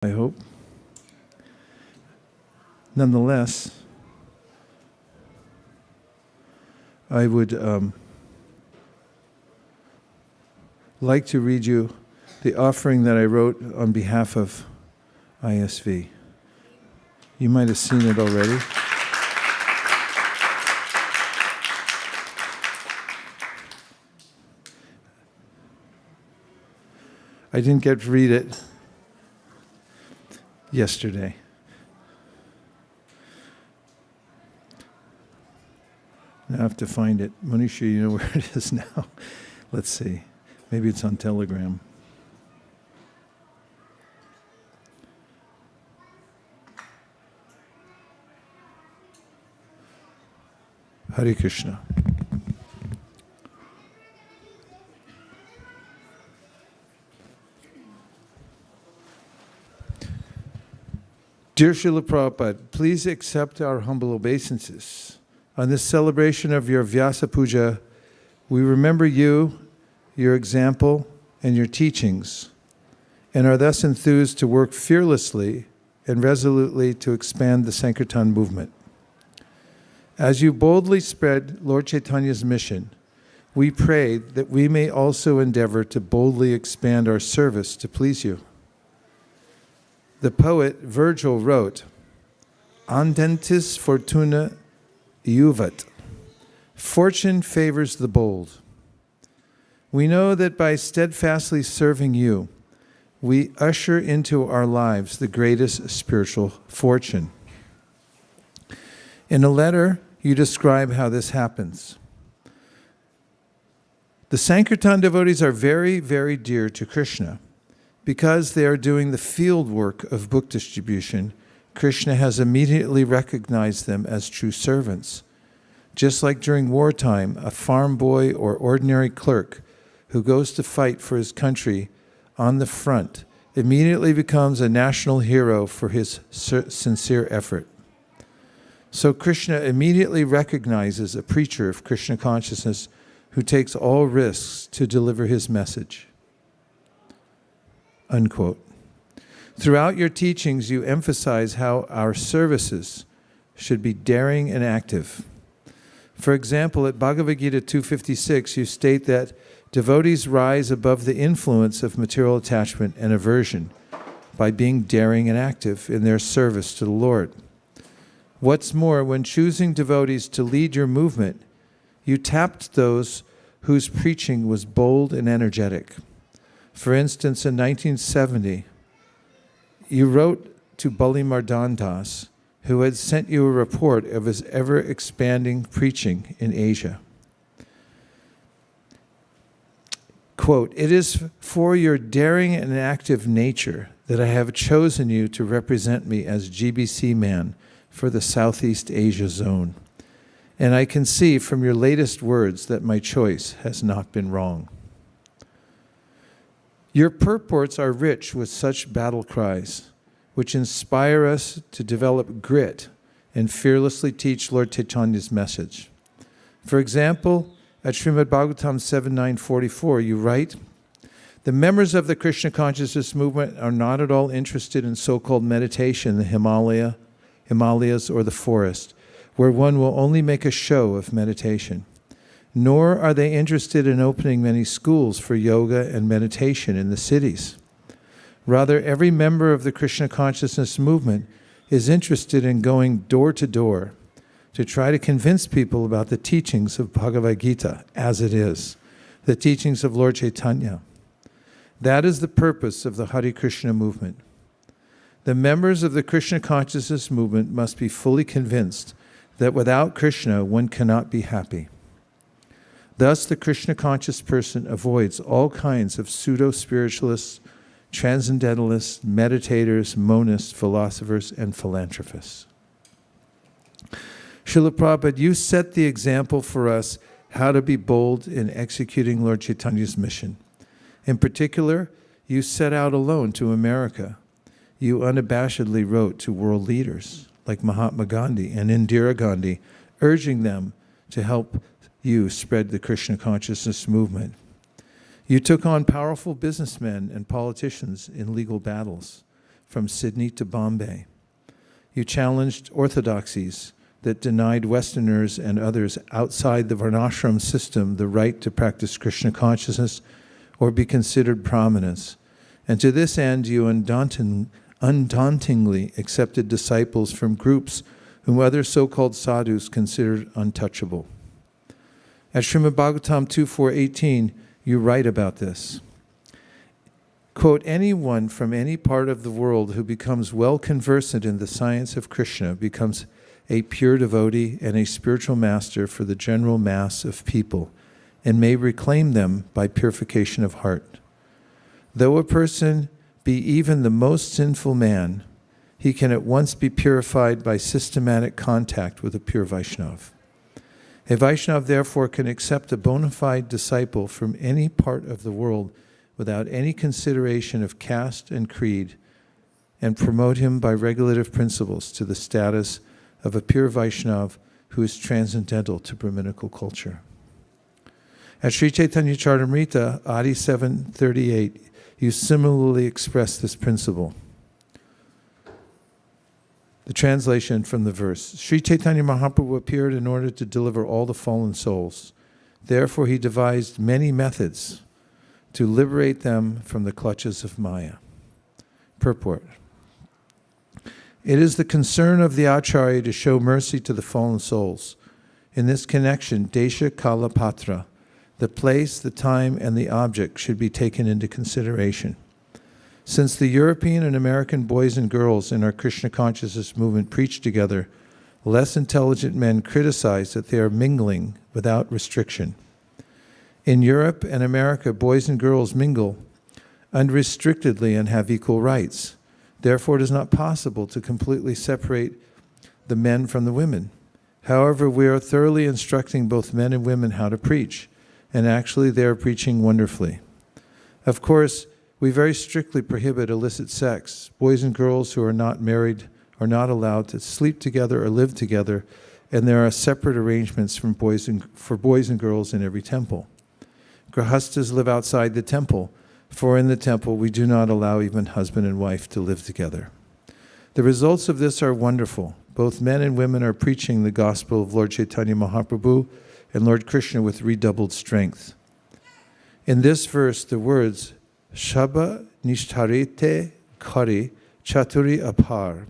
I hope. Nonetheless, I would like to read you the offering that I wrote on behalf of ISV. You might have seen it already. I didn't get to read it yesterday. Now I have to find it. Manisha, you know where it is now? Let's see. Maybe it's on Telegram. Hare Krishna. Dear Srila Prabhupada, please accept our humble obeisances. On this celebration of your Vyasa Puja, we remember you, your example, and your teachings, and are thus enthused to work fearlessly and resolutely to expand the Sankirtan movement. As you boldly spread Lord Chaitanya's mission, we pray that we may also endeavor to boldly expand our service to please you. The poet Virgil wrote, "Andentis fortuna iuvat." Fortune favors the bold. We know that by steadfastly serving you, we usher into our lives the greatest spiritual fortune. In a letter, you describe how this happens. The Sankirtan devotees are very, very dear to Krishna. Because they are doing the field work of book distribution, Krishna has immediately recognized them as true servants. Just like during wartime, a farm boy or ordinary clerk who goes to fight for his country on the front immediately becomes a national hero for his sincere effort. So Krishna immediately recognizes a preacher of Krishna consciousness who takes all risks to deliver his message. Unquote. Throughout your teachings, you emphasize how our services should be daring and active. For example, at Bhagavad Gita 256, you state that devotees rise above the influence of material attachment and aversion by being daring and active in their service to the Lord. What's more, when choosing devotees to lead your movement, you tapped those whose preaching was bold and energetic. For instance, in 1970, you wrote to Balimardan Das, who had sent you a report of his ever-expanding preaching in Asia. Quote, "It is for your daring and active nature that I have chosen you to represent me as GBC man for the Southeast Asia zone. And I can see from your latest words that my choice has not been wrong." Your purports are rich with such battle cries, which inspire us to develop grit and fearlessly teach Lord Chaitanya's message. For example, at Srimad Bhagavatam 7.9.44, you write, "The members of the Krishna consciousness movement are not at all interested in so-called meditation in the Himalayas or the forest, where one will only make a show of meditation. Nor are they interested in opening many schools for yoga and meditation in the cities. Rather, every member of the Krishna consciousness movement is interested in going door to door to try to convince people about the teachings of Bhagavad Gita as it is, the teachings of Lord Chaitanya. That is the purpose of the Hare Krishna movement. The members of the Krishna consciousness movement must be fully convinced that without Krishna one cannot be happy. Thus, the Krishna-conscious person avoids all kinds of pseudo-spiritualists, transcendentalists, meditators, monists, philosophers, and philanthropists. Srila Prabhupada, you set the example for us how to be bold in executing Lord Chaitanya's mission. In particular, you set out alone to America. You unabashedly wrote to world leaders like Mahatma Gandhi and Indira Gandhi, urging them to help you spread the Krishna consciousness movement. You took on powerful businessmen and politicians in legal battles. from Sydney to Bombay. You challenged orthodoxies that denied Westerners and others outside the Varnashram system the right to practice Krishna consciousness or be considered brahmanas. And to this end, you undauntingly accepted disciples from groups whom other so-called sadhus considered untouchable. At Srimad Bhagavatam 2.4.18, you write about this. Quote, anyone from any part of the world who becomes well conversant in the science of Krishna becomes a pure devotee and a spiritual master for the general mass of people, and may reclaim them by purification of heart. Though a person be even the most sinful man, he can at once be purified by systematic contact with a pure Vaishnava. A Vaishnava therefore can accept a bona fide disciple from any part of the world without any consideration of caste and creed, and promote him by regulative principles to the status of a pure Vaishnava who is transcendental to Brahminical culture. At Sri Chaitanya Charitamrita, Adi 7:38, you similarly express this principle. The translation from the verse. Sri Chaitanya Mahaprabhu appeared in order to deliver all the fallen souls. Therefore, he devised many methods to liberate them from the clutches of Maya. Purport. It is the concern of the acharya to show mercy to the fallen souls. In this connection, Desha Kala Patra, the place, the time, and the object should be taken into consideration. Since the European and American boys and girls in our Krishna consciousness movement preach together, less intelligent men criticize that they are mingling without restriction. In Europe and America, boys and girls mingle unrestrictedly and have equal rights. Therefore, it is not possible to completely separate the men from the women. However, we are thoroughly instructing both men and women how to preach, and actually they are preaching wonderfully. Of course, we very strictly prohibit illicit sex. Boys and girls who are not married are not allowed to sleep together or live together, and there are separate arrangements for boys and girls in every temple. Grahastas live outside the temple, for in the temple we do not allow even husband and wife to live together. The results of this are wonderful. Both men and women are preaching the gospel of Lord Chaitanya Mahaprabhu and Lord Krishna with redoubled strength. In this verse, the words, Shaba Nishtharite Kari Chaturi Apar,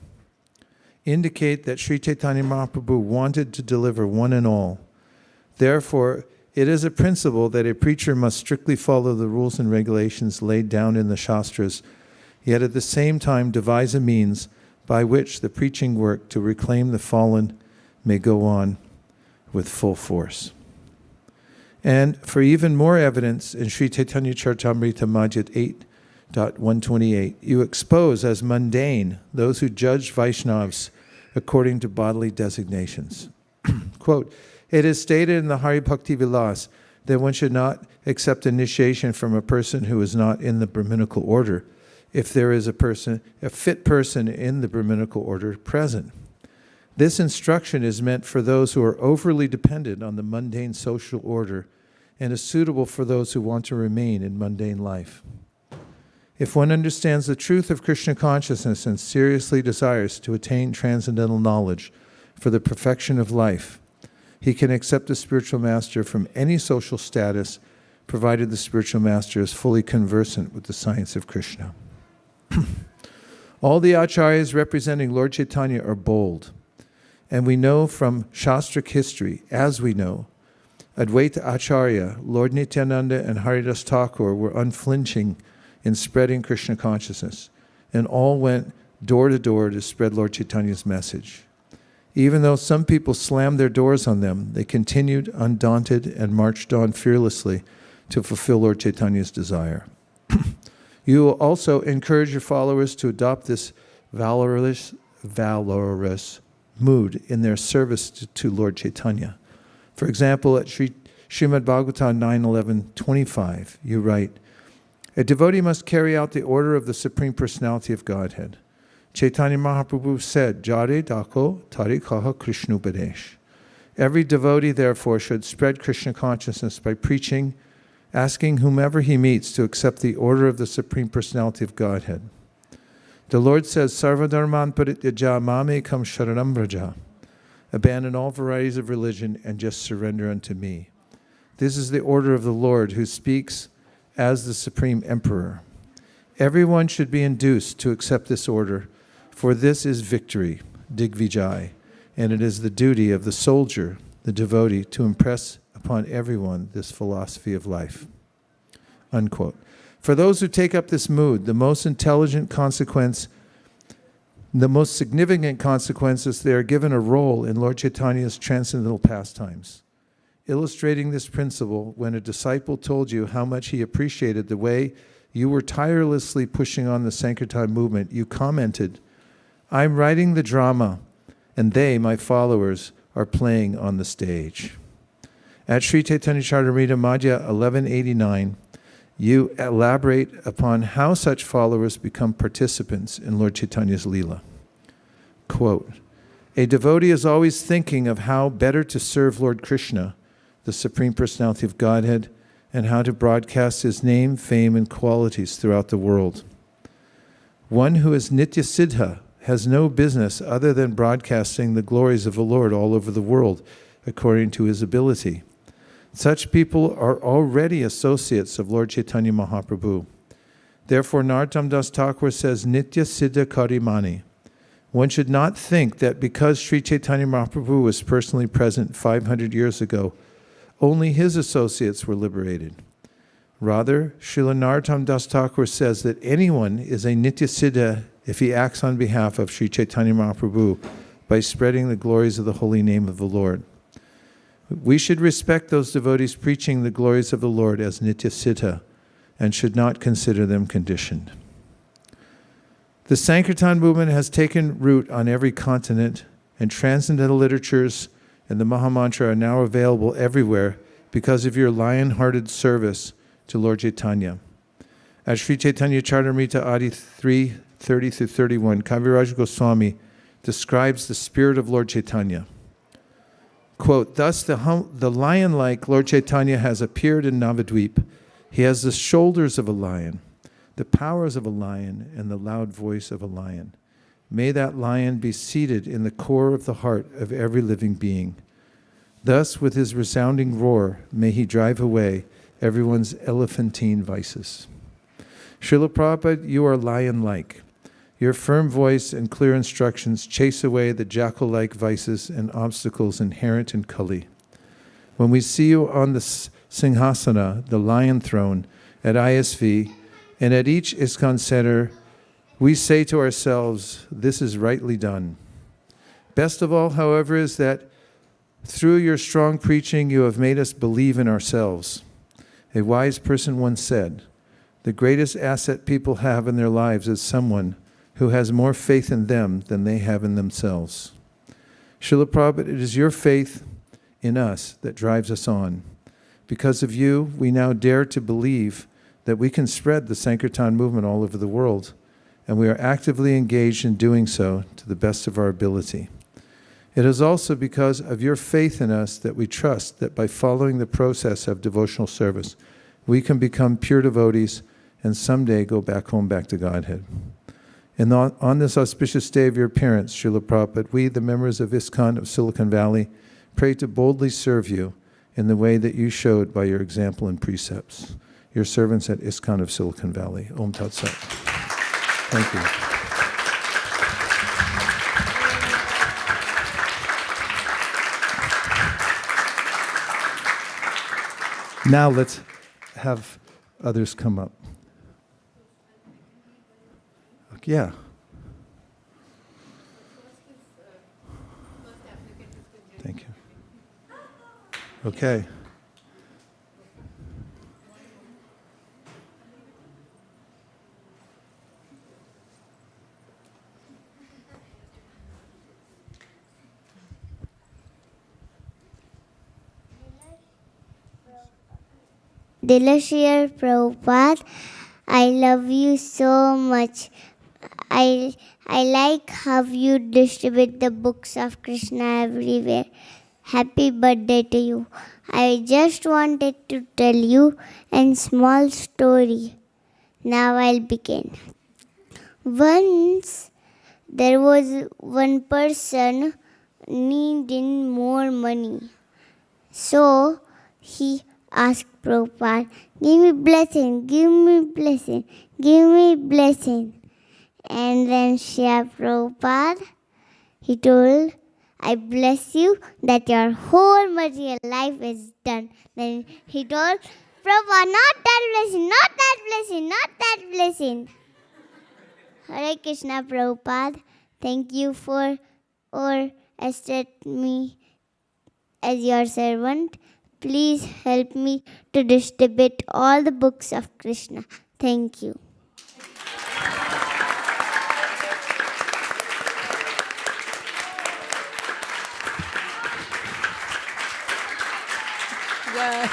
indicate that Sri Chaitanya Mahaprabhu wanted to deliver one and all. Therefore, it is a principle that a preacher must strictly follow the rules and regulations laid down in the Shastras, yet at the same time devise a means by which the preaching work to reclaim the fallen may go on with full force. And for even more evidence, in Sri Chaitanya Charitamrita Majid 8.128, you expose as mundane those who judge Vaishnavas according to bodily designations. Quote, it is stated in the Hari Bhakti Vilas that one should not accept initiation from a person who is not in the Brahminical order if there is a fit person in the Brahminical order present. This instruction is meant for those who are overly dependent on the mundane social order and is suitable for those who want to remain in mundane life. If one understands the truth of Krishna consciousness and seriously desires to attain transcendental knowledge for the perfection of life, he can accept a spiritual master from any social status, provided the spiritual master is fully conversant with the science of Krishna. All the acharyas representing Lord Chaitanya are bold. And we know from Shastric history, as we know, Advaita Acharya, Lord Nityananda, and Haridas Thakur were unflinching in spreading Krishna consciousness, and all went door to door to spread Lord Chaitanya's message. Even though some people slammed their doors on them, they continued undaunted and marched on fearlessly to fulfill Lord Chaitanya's desire. You will also encourage your followers to adopt this valorous mood in their service to Lord Chaitanya. For example, at Srimad Bhagavatam 9.11.25, you write, a devotee must carry out the order of the Supreme Personality of Godhead. Chaitanya Mahaprabhu said, Jare Dako Tarikaha Krishna Upadesh. Every devotee, therefore, should spread Krishna consciousness by preaching, asking whomever he meets to accept the order of the Supreme Personality of Godhead. The Lord says, Sarvadharman parityaja mamekam sharanam vraja. Abandon all varieties of religion and just surrender unto me. This is the order of the Lord who speaks as the Supreme Emperor. Everyone should be induced to accept this order, for this is victory, Digvijay, and it is the duty of the soldier, the devotee, to impress upon everyone this philosophy of life. Unquote. For those who take up this mood, the most significant consequence is they are given a role in Lord Chaitanya's transcendental pastimes. Illustrating this principle, when a disciple told you how much he appreciated the way you were tirelessly pushing on the Sankirtan movement, you commented, I'm writing the drama, and they, my followers, are playing on the stage. At Sri Chaitanya Charitamrita Madhya 1189, you elaborate upon how such followers become participants in Lord Chaitanya's Leela. Quote, a devotee is always thinking of how better to serve Lord Krishna, the Supreme Personality of Godhead, and how to broadcast his name, fame, and qualities throughout the world. One who is Nitya Siddha has no business other than broadcasting the glories of the Lord all over the world, according to his ability. Such people are already associates of Lord Chaitanya Mahaprabhu. Therefore, Narottam Das Thakur says, Nitya Siddha Karimani. One should not think that because Sri Chaitanya Mahaprabhu was personally present 500 years ago, only his associates were liberated. Rather, Srila Narottam Das Thakur says that anyone is a Nitya Siddha if he acts on behalf of Sri Chaitanya Mahaprabhu by spreading the glories of the holy name of the Lord. We should respect those devotees preaching the glories of the Lord as Nitya Siddha and should not consider them conditioned. The Sankirtan movement has taken root on every continent, and transcendental literatures and the Mahamantra are now available everywhere because of your lion-hearted service to Lord Chaitanya. At Sri Chaitanya Charitamrita Adi 3:30-31, Kaviraj Goswami describes the spirit of Lord Chaitanya. Quote, thus the lion-like Lord Chaitanya has appeared in Navadvip. He has the shoulders of a lion, the powers of a lion, and the loud voice of a lion. May that lion be seated in the core of the heart of every living being. Thus, with his resounding roar, may he drive away everyone's elephantine vices. Srila Prabhupada, you are lion-like. Your firm voice and clear instructions chase away the jackal-like vices and obstacles inherent in Kali. When we see you on the Singhasana, the lion throne, at ISV, and at each ISKCON center, we say to ourselves, this is rightly done. Best of all, however, is that through your strong preaching, you have made us believe in ourselves. A wise person once said, the greatest asset people have in their lives is someone who has more faith in them than they have in themselves. Srila Prabhupada, it is your faith in us that drives us on. Because of you, we now dare to believe that we can spread the Sankirtan movement all over the world, and we are actively engaged in doing so to the best of our ability. It is also because of your faith in us that we trust that by following the process of devotional service, we can become pure devotees and someday go back home, back to Godhead. And on this auspicious day of your appearance, Srila Prabhupada, we, the members of ISKCON of Silicon Valley, pray to boldly serve you in the way that you showed by your example and precepts. Your servants at ISKCON of Silicon Valley. Om Tat Sat. Thank you. Now let's have others come up. Yeah. Thank you. Okay. Dear Prabhupada, I love you so much. I like how you distribute the books of Krishna everywhere. Happy birthday to you. I just wanted to tell you a small story. Now I'll begin. Once there was one person needing more money. So he asked Prabhupada, give me blessing, give me blessing, give me blessing. And then Srila Prabhupada, he told, I bless you that your whole material life is done. Then he told, Prabhupada, not that blessing, not that blessing, not that blessing. Hare Krishna, Prabhupada. Thank you for accept me as your servant. Please help me to distribute all the books of Krishna. Thank you. Yeah.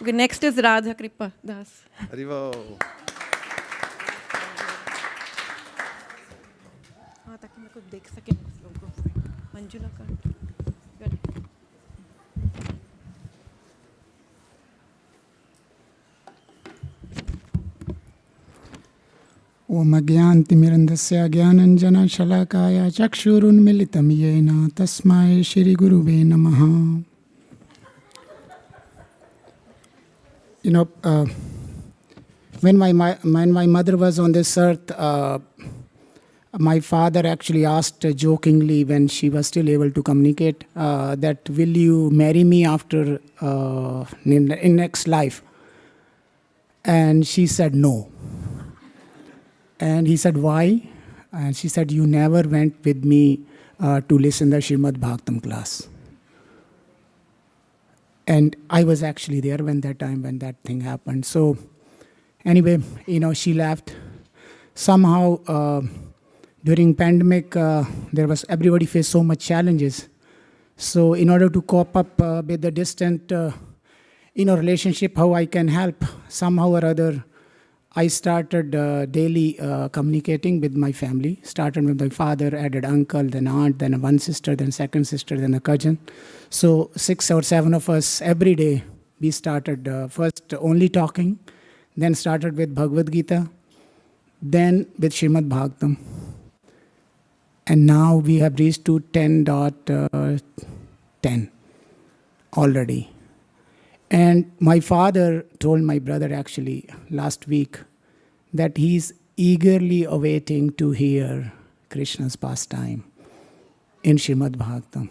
Okay, next is Radha Kripa Das. Haribo. हाँ ताकि मैं कुछ देख सके लोगों को मंजुला का ओम अज्ञानतिमिरन्धस्य ज्ञानञ्जनशलाकाय चक्षुरुन्मिलितं येन तस्मै श्रीगुरुवे नमः. You know, when my mother was on this earth, my father actually asked jokingly when she was still able to communicate that will you marry me after in next life? And she said no. And he said, why? And she said, you never went with me to listen to the Srimad Bhagavatam class. And I was actually there when that thing happened. So anyway, she left. Somehow during pandemic, everybody faced so much challenges. So in order to cope up with the distant, relationship, how I can help somehow or other, I started daily communicating with my family. Started with my father, added uncle, then aunt, then one sister, then second sister, then a cousin. So 6 or 7 of us every day, we started first only talking, then started with Bhagavad Gita, then with Srimad Bhagavatam. And now we have reached to 10.10 already. And my father told my brother actually last week that he's eagerly awaiting to hear Krishna's pastime in Srimad Bhagavatam.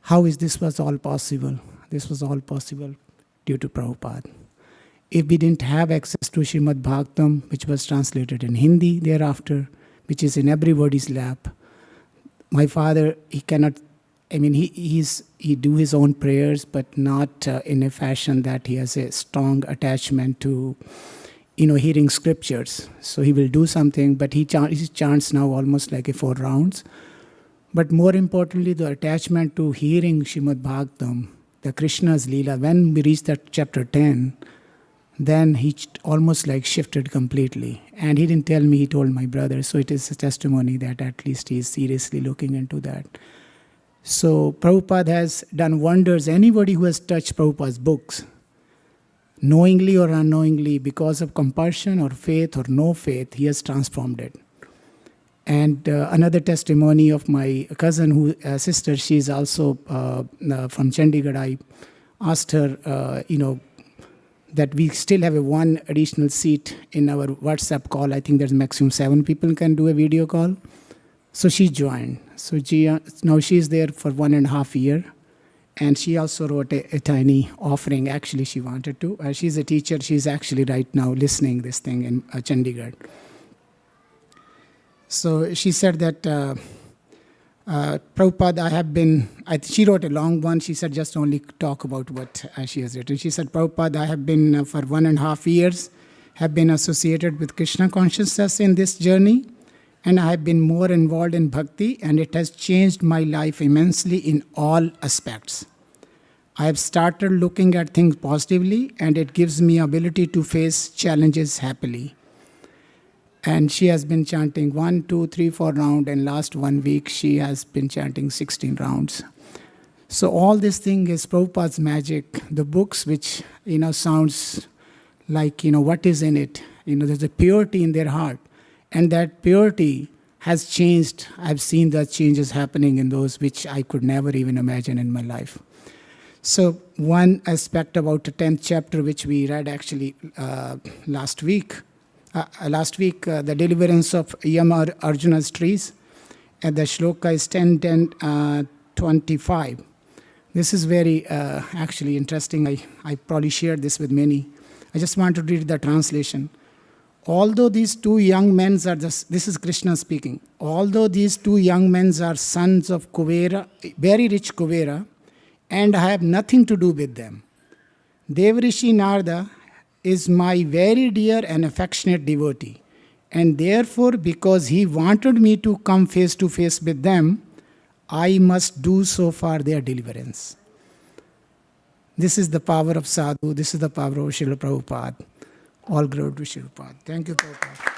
How is this was all possible? This was all possible due to Prabhupada. If we didn't have access to Srimad Bhagavatam, which was translated in Hindi thereafter, which is in everybody's lap, my father, he cannot, he do his own prayers, but not in a fashion that he has a strong attachment to, hearing scriptures. So he will do something, but he chants now almost like a 4 rounds. But more importantly, the attachment to hearing Srimad Bhagavatam, the Krishna's Leela, when we reach that chapter 10, then he almost like shifted completely. And he didn't tell me, he told my brother. So it is a testimony that at least he is seriously looking into that. So Prabhupada has done wonders. Anybody who has touched Prabhupada's books, knowingly or unknowingly, because of compulsion or faith or no faith, he has transformed it. And another testimony of my cousin, sister, she is also from Chandigarh. I asked her, that we still have one additional seat in our WhatsApp call. I think there's maximum 7 people can do a video call. So she joined. So now she's there for 1.5 years. And she also wrote a tiny offering. Actually, she wanted to. She's a teacher. She's actually right now listening this thing in Chandigarh. So she said that, Prabhupada, she wrote a long one. She said, just only talk about what she has written. She said, Prabhupada, I have been for 1.5 years, have been associated with Krishna consciousness in this journey. And I have been more involved in bhakti, and it has changed my life immensely in all aspects. I have started looking at things positively, and it gives me ability to face challenges happily. And she has been chanting 1, 2, 3, 4 rounds, and last 1 week she has been chanting 16 rounds. So all this thing is Prabhupada's magic. The books which, sounds like, what is in it. There's a purity in their heart. And that purity has changed. I've seen the changes happening in those which I could never even imagine in my life. So one aspect about the 10th chapter, which we read actually last week, the deliverance of Yama Arjuna's trees, and the shloka is 10:25. This is very actually interesting. I probably shared this with many. I just want to read the translation. Although these two young men are, this is Krishna speaking, although these two young men are sons of Kuvera, very rich Kuvera, and I have nothing to do with them, Devrishi Narada is my very dear and affectionate devotee. And therefore, because he wanted me to come face to face with them, I must do so for their deliverance. This is the power of sadhu. This is the power of Srila Prabhupada. All glory to Srila Prabhupada. Thank you, Prabhupada.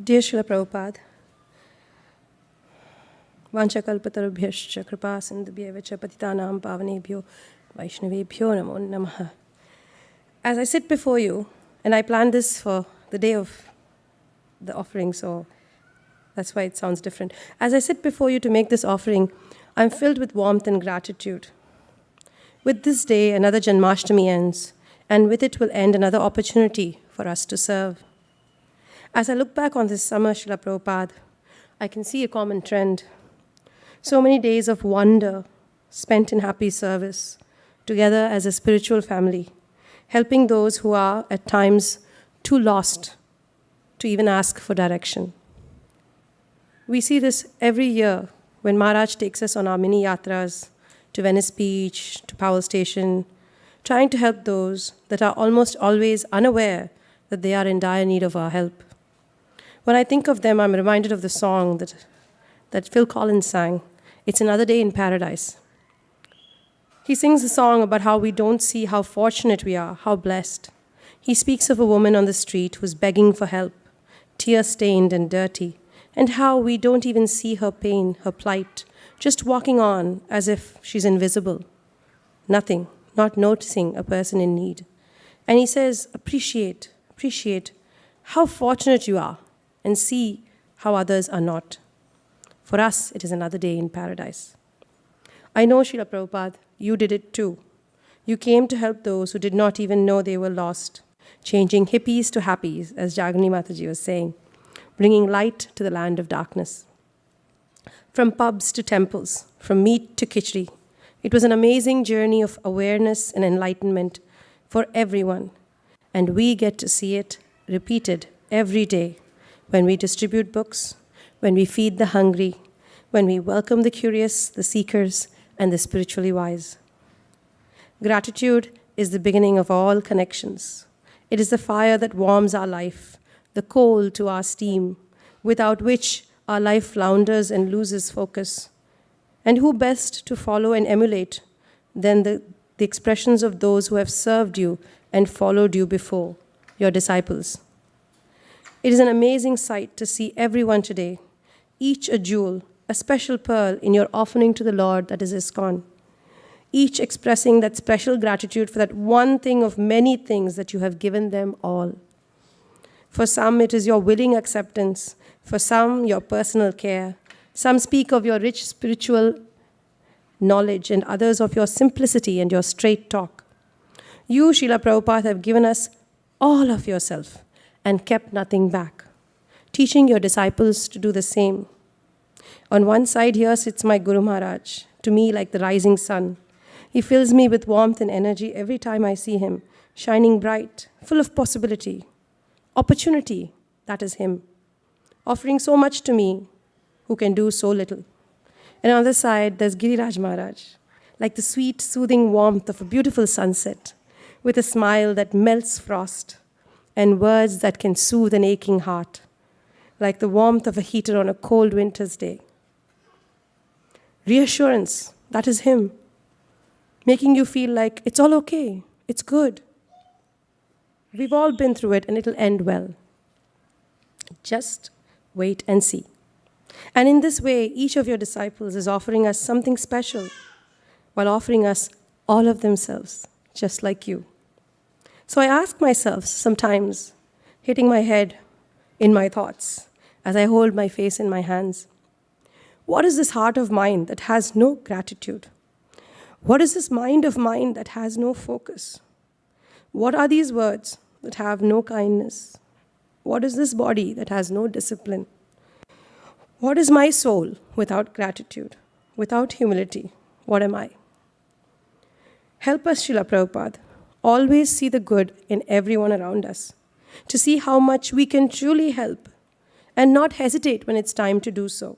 Dear Srila Prabhupada, Vanchakalpatarubhyascha kripa sindhubhyevacha patitanam pavanebhyo Vaishnavebhyo namo namaha. As I sit before you, and I planned this for the day of the offering, so that's why it sounds different. As I sit before you to make this offering, I'm filled with warmth and gratitude. With this day, another Janmashtami ends, and with it will end another opportunity for us to serve. As I look back on this summer, Srila Prabhupada, I can see a common trend. So many days of wonder spent in happy service, together as a spiritual family, helping those who are at times too lost to even ask for direction. We see this every year when Maharaj takes us on our mini yatras to Venice Beach, to Powell Station, trying to help those that are almost always unaware that they are in dire need of our help. When I think of them, I'm reminded of the song that Phil Collins sang, It's Another Day in Paradise. He sings a song about how we don't see how fortunate we are, how blessed. He speaks of a woman on the street who's begging for help, tear-stained and dirty, and how we don't even see her pain, her plight, just walking on as if she's invisible. Nothing, not noticing a person in need. And he says, appreciate how fortunate you are, and see how others are not. For us, it is another day in paradise. I know, Srila Prabhupada, you did it too. You came to help those who did not even know they were lost, changing hippies to happies, as Jagani Mataji was saying, bringing light to the land of darkness. From pubs to temples, from meat to khichdi, it was an amazing journey of awareness and enlightenment for everyone, and we get to see it repeated every day when we distribute books, when we feed the hungry, when we welcome the curious, the seekers, and the spiritually wise. Gratitude is the beginning of all connections. It is the fire that warms our life, the coal to our steam, without which our life flounders and loses focus. And who best to follow and emulate than the expressions of those who have served you and followed you before, your disciples. It is an amazing sight to see everyone today, each a jewel, a special pearl in your offering to the Lord that is ISKCON, each expressing that special gratitude for that one thing of many things that you have given them all. For some, it is your willing acceptance. For some, your personal care. Some speak of your rich spiritual knowledge, and others of your simplicity and your straight talk. You, Srila Prabhupada, have given us all of yourself and kept nothing back, teaching your disciples to do the same. On one side here sits my Guru Maharaj, to me like the rising sun. He fills me with warmth and energy every time I see him, shining bright, full of possibility, opportunity, that is him, offering so much to me who can do so little. And on the other side, there's Giriraj Maharaj, like the sweet, soothing warmth of a beautiful sunset, with a smile that melts frost, and words that can soothe an aching heart, like the warmth of a heater on a cold winter's day. Reassurance, that is him, making you feel like it's all okay, it's good. We've all been through it and it'll end well. Just wait and see. And in this way, each of your disciples is offering us something special while offering us all of themselves, just like you. So I ask myself sometimes, hitting my head in my thoughts as I hold my face in my hands, what is this heart of mine that has no gratitude? What is this mind of mine that has no focus? What are these words that have no kindness? What is this body that has no discipline? What is my soul without gratitude, without humility? What am I? Help us, Srila Prabhupada, always see the good in everyone around us, to see how much we can truly help, and not hesitate when it's time to do so.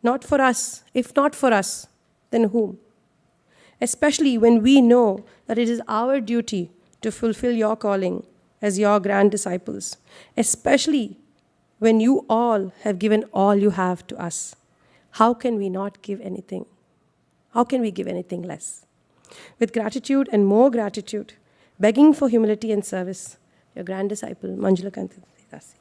Not for us. If not for us, then whom? Especially when we know that it is our duty to fulfill your calling as your grand disciples, especially when you all have given all you have to us. How can we not give anything? How can we give anything less? With gratitude and more gratitude, begging for humility and service, your grand disciple, Manjula Kanti Dasi.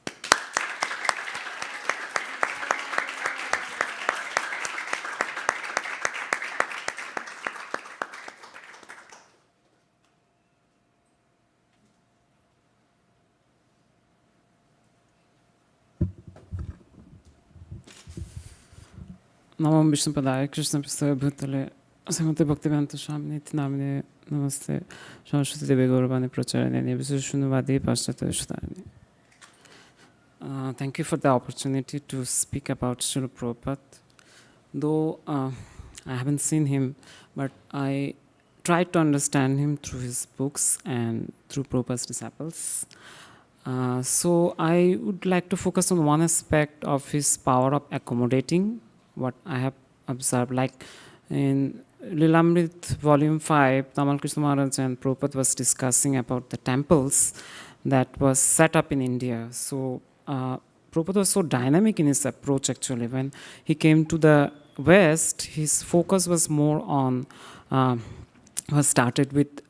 Namo Vishnu Padaya Krishna Prasthaya Bhutale Samate Bhaktivedanta Swami Namine Namaste Saraswati Devi Gauravani Pracharani Visushunuvadi Paschata Shuddharani. Thank you for the opportunity to speak about Srila Prabhupada. Though I haven't seen him, but I tried to understand him through his books and through Prabhupada's disciples. So I would like to focus on one aspect of his power of accommodating, what I have observed. Like in Lilamrit Volume 5, Tamal Krishna Maharaj and Prabhupada was discussing about the temples that was set up in India. So Prabhupada was so dynamic in his approach actually. When he came to the West, his focus was more on, was started with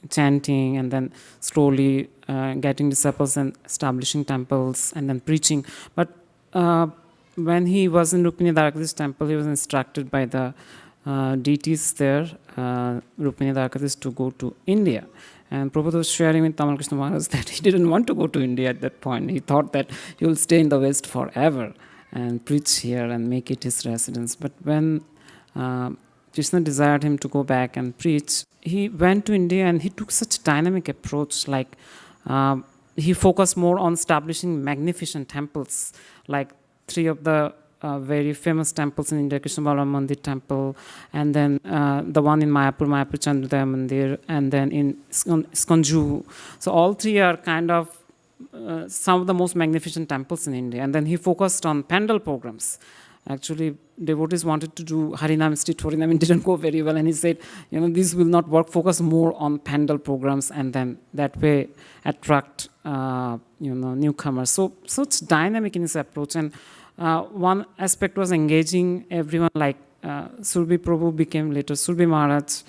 chanting, and then slowly getting disciples and establishing temples and then preaching. But when he was in Rukmini Dwarkadhish temple, he was instructed by the deities there, Rukmini Dwarkadhish, to go to India. And Prabhupada was sharing with Tamal Krishna Maharaj that he didn't want to go to India at that point. He thought that he will stay in the West forever and preach here and make it his residence. But when Krishna desired him to go back and preach, he went to India and he took such a dynamic approach. Like he focused more on establishing magnificent temples, like 3 of the very famous temples in India, Krishna Balaram Mandir temple, and then the one in Mayapur Chandrodaya Mandir, and then in ISKCON Juhu. So all 3 are kind of some of the most magnificent temples in India. And then he focused on Pandal programs. Actually, devotees wanted to do Harinam Street Harinam, it didn't go very well, and he said, this will not work, focus more on Pandal programs, and then that way attract newcomers. So such dynamic in his approach. And one aspect was engaging everyone, like Surbi Prabhu became later Surbi Maharaj.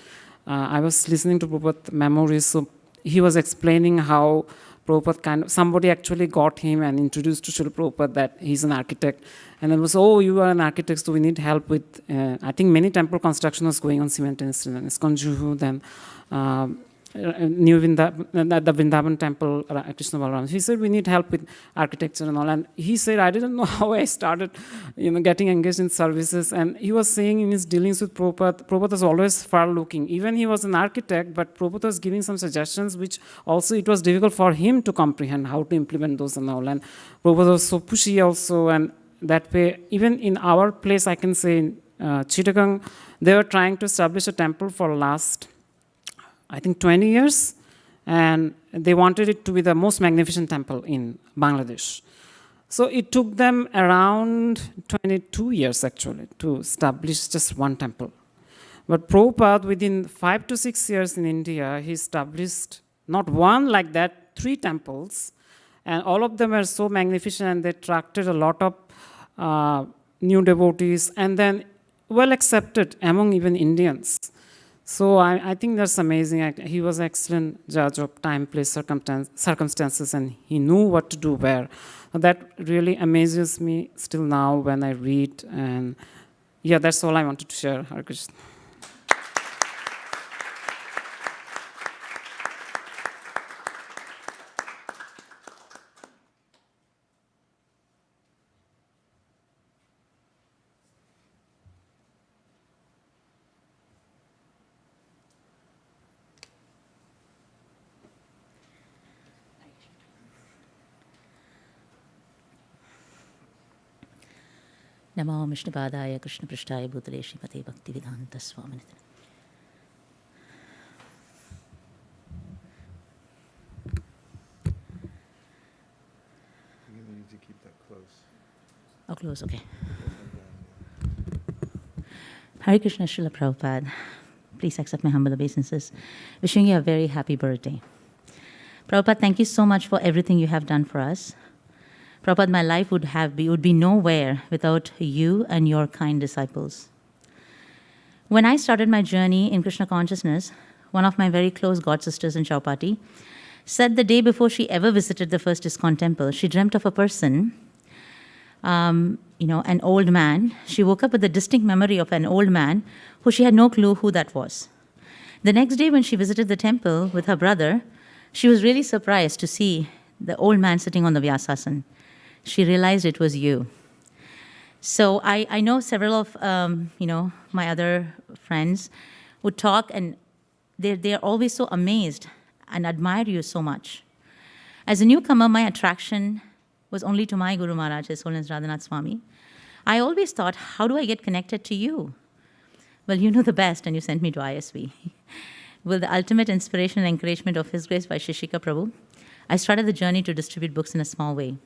I was listening to Prabhupada memories, so he was explaining how Prabhupada somebody actually got him and introduced to Srila Prabhupada that he's an architect. And then was, you are an architect, so we need help with, I think many temple construction was going on simultaneously. Then ISKCON Juhu, then the Vrindavan temple, Krishna Balaram. He said, we need help with architecture and all. And he said, I didn't know how I started, getting engaged in services. And he was saying in his dealings with Prabhupada, Prabhupada was always far-looking. Even he was an architect, but Prabhupada was giving some suggestions, which also it was difficult for him to comprehend how to implement those and all. And Prabhupada was so pushy also. And that way, even in our place, I can say in Chittagong, they were trying to establish a temple for last, I think 20 years, and they wanted it to be the most magnificent temple in Bangladesh. So it took them around 22 years actually to establish just one temple. But Prabhupada, within 5 to 6 years in India, he established not one like that, 3 temples. And all of them are so magnificent, and they attracted a lot of new devotees, and then well accepted among even Indians. So I think that's amazing. He was an excellent judge of time, place, circumstances, and he knew what to do where. That really amazes me still now when I read. And yeah, that's all I wanted to share. Hare Krishna. Namo Vishnupadaya Krishna Prishtaya Bhutale Srimate Bhaktivedanta Swamine. You need to keep that close. Oh, close, okay. Hare Krishna, Srila Prabhupada. Please accept my humble obeisances. Wishing you a very happy birthday. Prabhupada, thank you so much for everything you have done for us. Prabhupada, my life would be nowhere without you and your kind disciples. When I started my journey in Krishna consciousness, one of my very close god sisters in Chaupati said the day before she ever visited the first ISKCON temple, she dreamt of a person, an old man. She woke up with a distinct memory of an old man who she had no clue who that was. The next day when she visited the temple with her brother, she was really surprised to see the old man sitting on the Vyasa. She realized it was you. So I know several of my other friends would talk, and they're always so amazed and admire you so much. As a newcomer, my attraction was only to my Guru Maharaj, His Holiness Radhanath Swami. I always thought, how do I get connected to you? Well, you know the best, and you sent me to ISV. With the ultimate inspiration and encouragement of His Grace Vaisesika Prabhu, I started the journey to distribute books in a small way.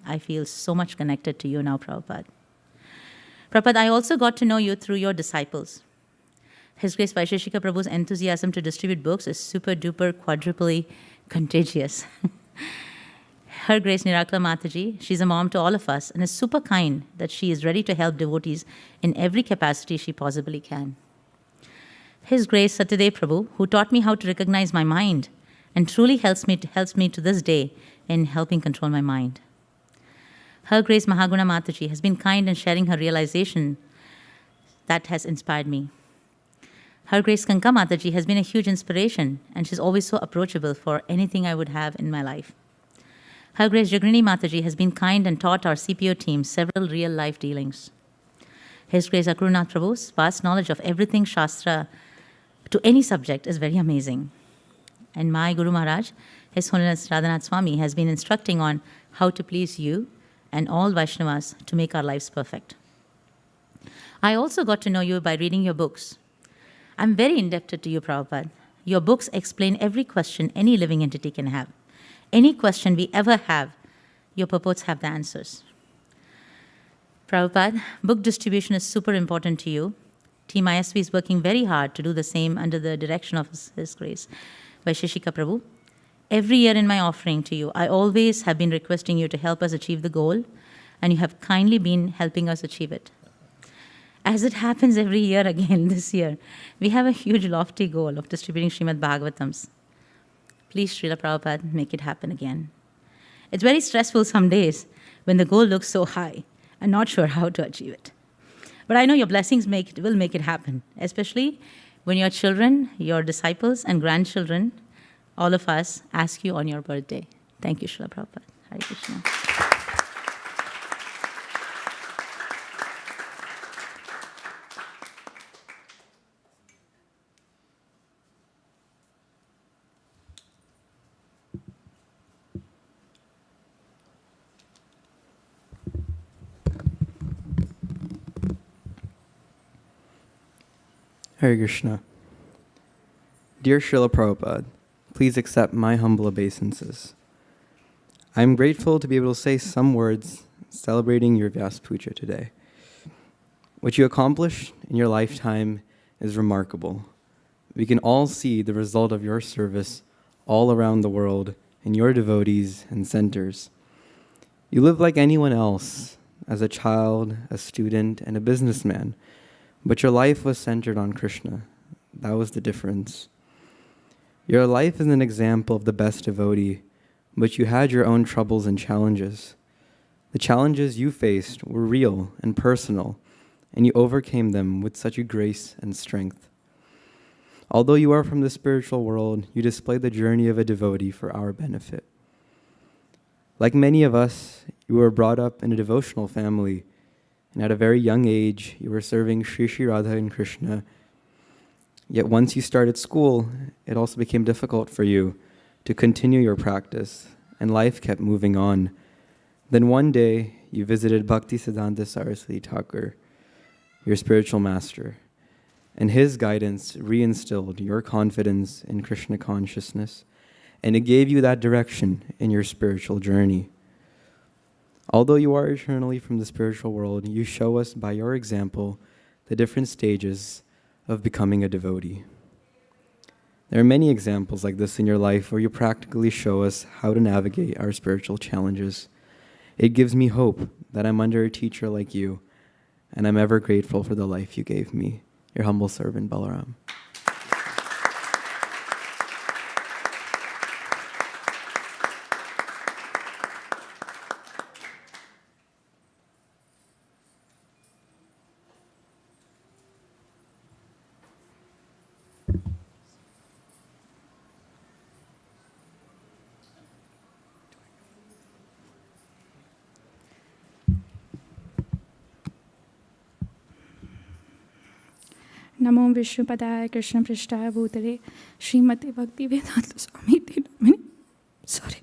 I feel so much connected to you now, Prabhupada. Prabhupada, I also got to know you through your disciples. His Grace Vaisesika Prabhu's enthusiasm to distribute books is super duper quadruply contagious. Her Grace Nirakla Mataji, she's a mom to all of us and is super kind that she is ready to help devotees in every capacity she possibly can. His Grace Satyadev Prabhu, who taught me how to recognize my mind and truly helps me to this day in helping control my mind. Her Grace Mahaguna Mataji has been kind in sharing her realization that has inspired me. Her Grace Kanka Mataji has been a huge inspiration, and she's always so approachable for anything I would have in my life. Her Grace Jagrini Mataji has been kind and taught our CPO team several real-life dealings. His Grace Akurunath Prabhu's vast knowledge of everything Shastra to any subject is very amazing. And my Guru Maharaj, His Holiness Radhanath Swami, has been instructing on how to please you and all Vaishnavas to make our lives perfect. I also got to know you by reading your books. I'm very indebted to you, Prabhupada. Your books explain every question any living entity can have. Any question we ever have, your purports have the answers. Prabhupada, book distribution is super important to you. Team ISV is working very hard to do the same under the direction of His Grace Vaisesika Prabhu. Every year in my offering to you, I always have been requesting you to help us achieve the goal, and you have kindly been helping us achieve it. As it happens every year again this year, we have a huge lofty goal of distributing Srimad Bhagavatams. Please, Srila Prabhupada, make it happen again. It's very stressful some days when the goal looks so high and not sure how to achieve it. But I know your blessings will make it happen, especially when your children, your disciples, and grandchildren, all of us, ask you on your birthday. Thank you, Srila Prabhupada. Hare Krishna. Hare Krishna. Dear Srila Prabhupada, please accept my humble obeisances. I am grateful to be able to say some words celebrating your Vyasa Puja today. What you accomplished in your lifetime is remarkable. We can all see the result of your service all around the world in your devotees and centers. You live like anyone else, as a child, a student, and a businessman, but your life was centered on Krishna. That was the difference. Your life is an example of the best devotee, but you had your own troubles and challenges. The challenges you faced were real and personal, and you overcame them with such a grace and strength. Although you are from the spiritual world, you display the journey of a devotee for our benefit. Like many of us, you were brought up in a devotional family, and at a very young age, you were serving Sri Sri Radha and Krishna. Yet once you started school, it also became difficult for you to continue your practice, and life kept moving on. Then one day, you visited Bhaktisiddhanta Saraswati Thakur, your spiritual master, and his guidance reinstilled your confidence in Krishna consciousness, and it gave you that direction in your spiritual journey. Although you are eternally from the spiritual world, you show us by your example the different stages of becoming a devotee. There are many examples like this in your life where you practically show us how to navigate our spiritual challenges. It gives me hope that I'm under a teacher like you, and I'm ever grateful for the life you gave me. Your humble servant, Balaram. नमो विष्णुपदाय कृष्ण पृष्ठाय भूतले श्रीमते भक्ति वेदांत स्वामी नामिने sorry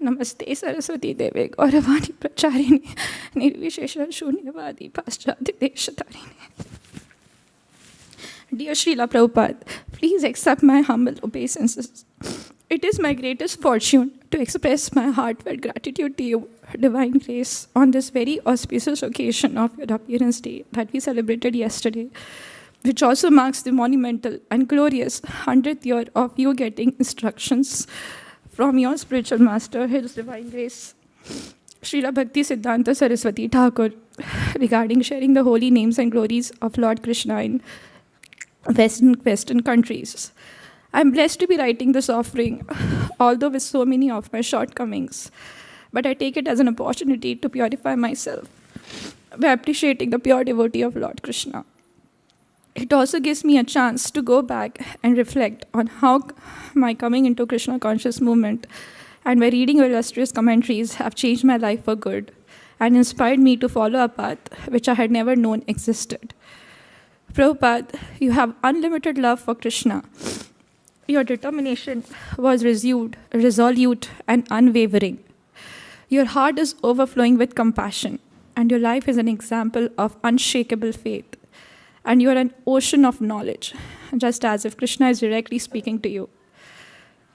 नमस्ते सरस्वती देवे गौरवाणी प्रचारिणे निर्विशेष शून्यवादी पाश्चात्य देशतारिणे. Dear Srila Prabhupada, please accept my humble obeisances. It is my greatest fortune to express my heartfelt gratitude to you, Divine Grace, on this very auspicious occasion of your appearance day that we celebrated yesterday, which also marks the monumental and glorious 100th year of you getting instructions from your spiritual master, His Divine Grace, Srila Bhakti Siddhanta Saraswati Thakur, regarding sharing the holy names and glories of Lord Krishna in Western countries. I'm blessed to be writing this offering, although with so many of my shortcomings, but I take it as an opportunity to purify myself by appreciating the pure devotee of Lord Krishna. It also gives me a chance to go back and reflect on how my coming into Krishna conscious movement and by reading your illustrious commentaries have changed my life for good and inspired me to follow a path which I had never known existed. Prabhupada, you have unlimited love for Krishna. Your determination was resolute and unwavering. Your heart is overflowing with compassion, and your life is an example of unshakable faith. And you are an ocean of knowledge, just as if Krishna is directly speaking to you.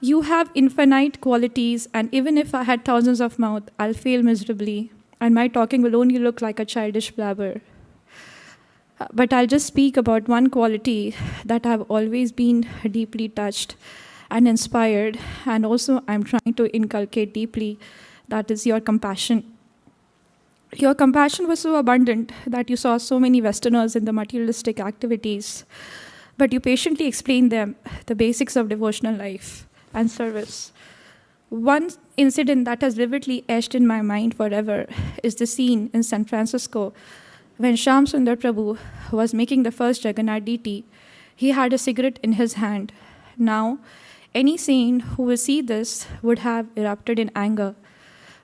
You have infinite qualities, and even if I had thousands of mouths, I'll fail miserably, and my talking will only look like a childish blabber. But I'll just speak about one quality that I've always been deeply touched and inspired, and also I'm trying to inculcate deeply, that is your compassion. Your compassion was so abundant that you saw so many Westerners in the materialistic activities, but you patiently explained them the basics of devotional life and service. One incident that has vividly etched in my mind forever is the scene in San Francisco when Shyam Sundar Prabhu was making the first Jagannath deity. He had a cigarette in his hand. Now, any sane who will see this would have erupted in anger.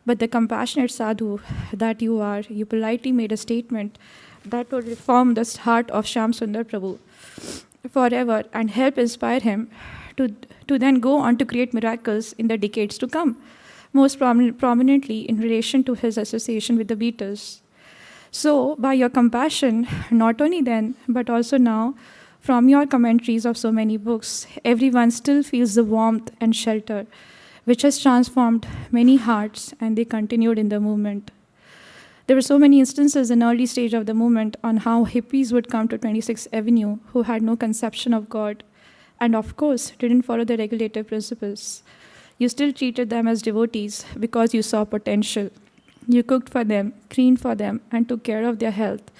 But the compassionate sadhu that you are, you politely made a statement that would reform the heart of Shyam Sundar Prabhu forever and help inspire him to then go on to create miracles in the decades to come, most prominently in relation to his association with the Beatles. So, by your compassion, not only then, but also now, from your commentaries of so many books, everyone still feels the warmth and shelter, which has transformed many hearts, and they continued in the movement. There were so many instances in early stage of the movement on how hippies would come to 26th Avenue who had no conception of God and of course didn't follow the regulative principles. You still treated them as devotees because you saw potential. You cooked for them, cleaned for them, and took care of their health.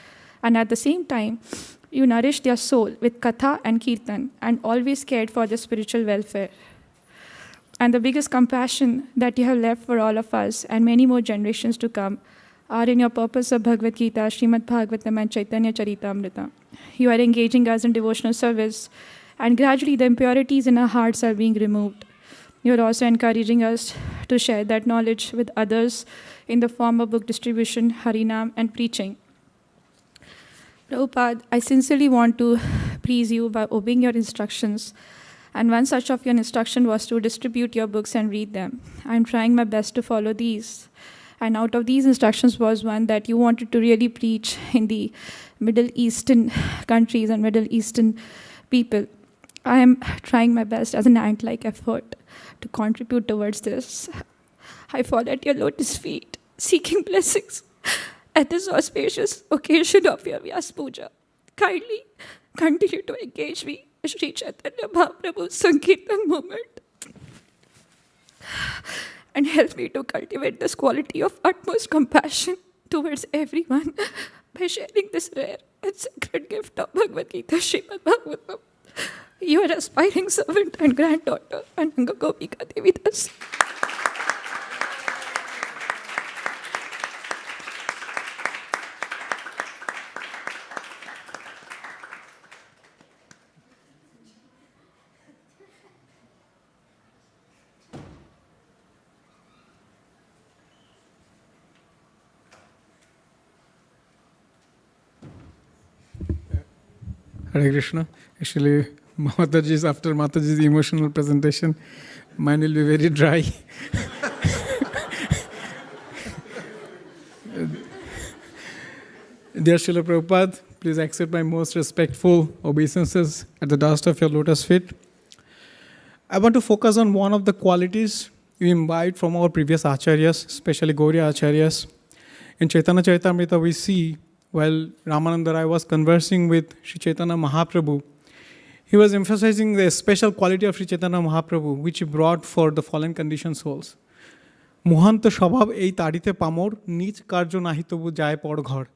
And at the same time, you nourished their soul with katha and kirtan and always cared for their spiritual welfare. And the biggest compassion that you have left for all of us and many more generations to come are in your purpose of Bhagavad Gita, Srimad Bhagavatam, and Chaitanya Charitamrita. You are engaging us in devotional service, and gradually the impurities in our hearts are being removed. You are also encouraging us to share that knowledge with others in the form of book distribution, Harinam, and preaching. Prabhupada, I sincerely want to please you by obeying your instructions. And one such of your instruction was to distribute your books and read them. I'm trying my best to follow these. And out of these instructions was one that you wanted to really preach in the Middle Eastern countries and Middle Eastern people. I am trying my best as an ant-like effort to contribute towards this. I fall at your lotus feet, seeking blessings at this auspicious occasion of your Vyasa Puja. Kindly continue to engage me in Sri Chaitanya Mahaprabhu's Sankirtan movement and help me to cultivate this quality of utmost compassion towards everyone by sharing this rare and sacred gift of Bhagavad Gita, Srimad Bhagavatam. Your aspiring servant and granddaughter, Ananga Gopika Devi Dasa. Hare Krishna. Actually, after Mataji's emotional presentation, mine will be very dry. Dear Srila Prabhupada, please accept my most respectful obeisances at the dust of your lotus feet. I want to focus on one of the qualities you imbibed from our previous acharyas, especially Gauriya acharyas. In Chaitanya Charitamrita, we see while Ramananda Rai was conversing with Sri Chaitanya Mahaprabhu, he was emphasizing the special quality of Sri Chaitanya Mahaprabhu, which he brought for the fallen conditioned souls. Muhanta Shabhav ei tarite pamor, nich karjo nahi tobu jay por ghar.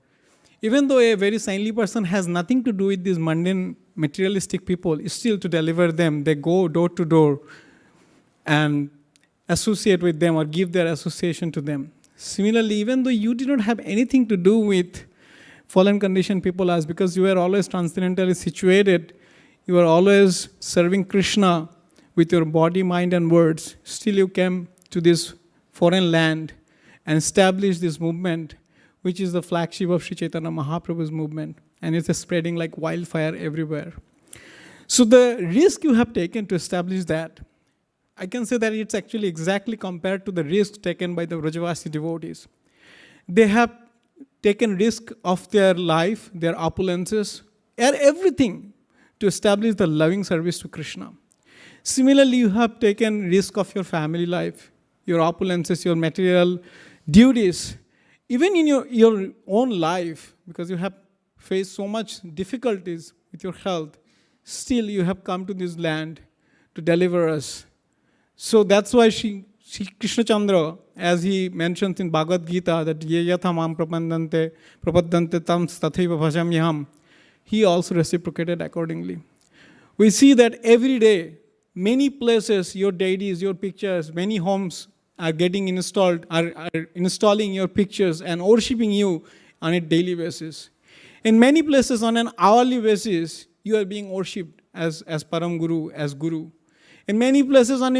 Even though a very saintly person has nothing to do with these mundane materialistic people, still to deliver them, they go door to door and associate with them or give their association to them. Similarly, even though you did not have anything to do with fallen conditioned people, as because you were always transcendentally situated, you were always serving Krishna with your body, mind and words, still you came to this foreign land and established this movement, which is the flagship of Sri Chaitanya Mahaprabhu's movement, and it's spreading like wildfire everywhere. So the risk you have taken to establish that, I can say that it's actually exactly compared to the risk taken by the Vrajavasi devotees. They have taken risk of their life, their opulences, and everything to establish the loving service to Krishna. Similarly, you have taken risk of your family life, your opulences, your material duties, even in your own life, because you have faced so much difficulties with your health, still you have come to this land to deliver us. So that's why Shri Krishna Chandra, as he mentions in Bhagavad Gita, that ye yatha mam prapadante tam tathaiva bhajamyaham, he also reciprocated accordingly. We see that every day, many places, your deities, your pictures, many homes are getting installed, are installing your pictures and worshipping you on a daily basis. In many places, on an hourly basis, you are being worshipped as Param Guru, as Guru. In many places, on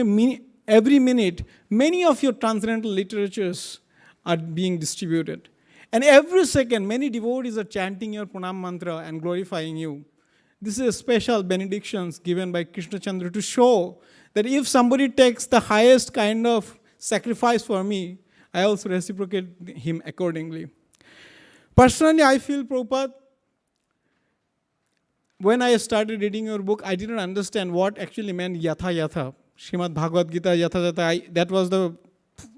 every minute, many of your transcendental literatures are being distributed. And every second, many devotees are chanting your pranam mantra and glorifying you. This is a special benedictions given by Krishna Chandra to show that if somebody takes the highest kind of sacrifice for me, I also reciprocate him accordingly. Personally, I feel, Prabhupada, when I started reading your book, I didn't understand what actually meant yatha yatha. Srimad Bhagavad Gita, yatha yatha. That was the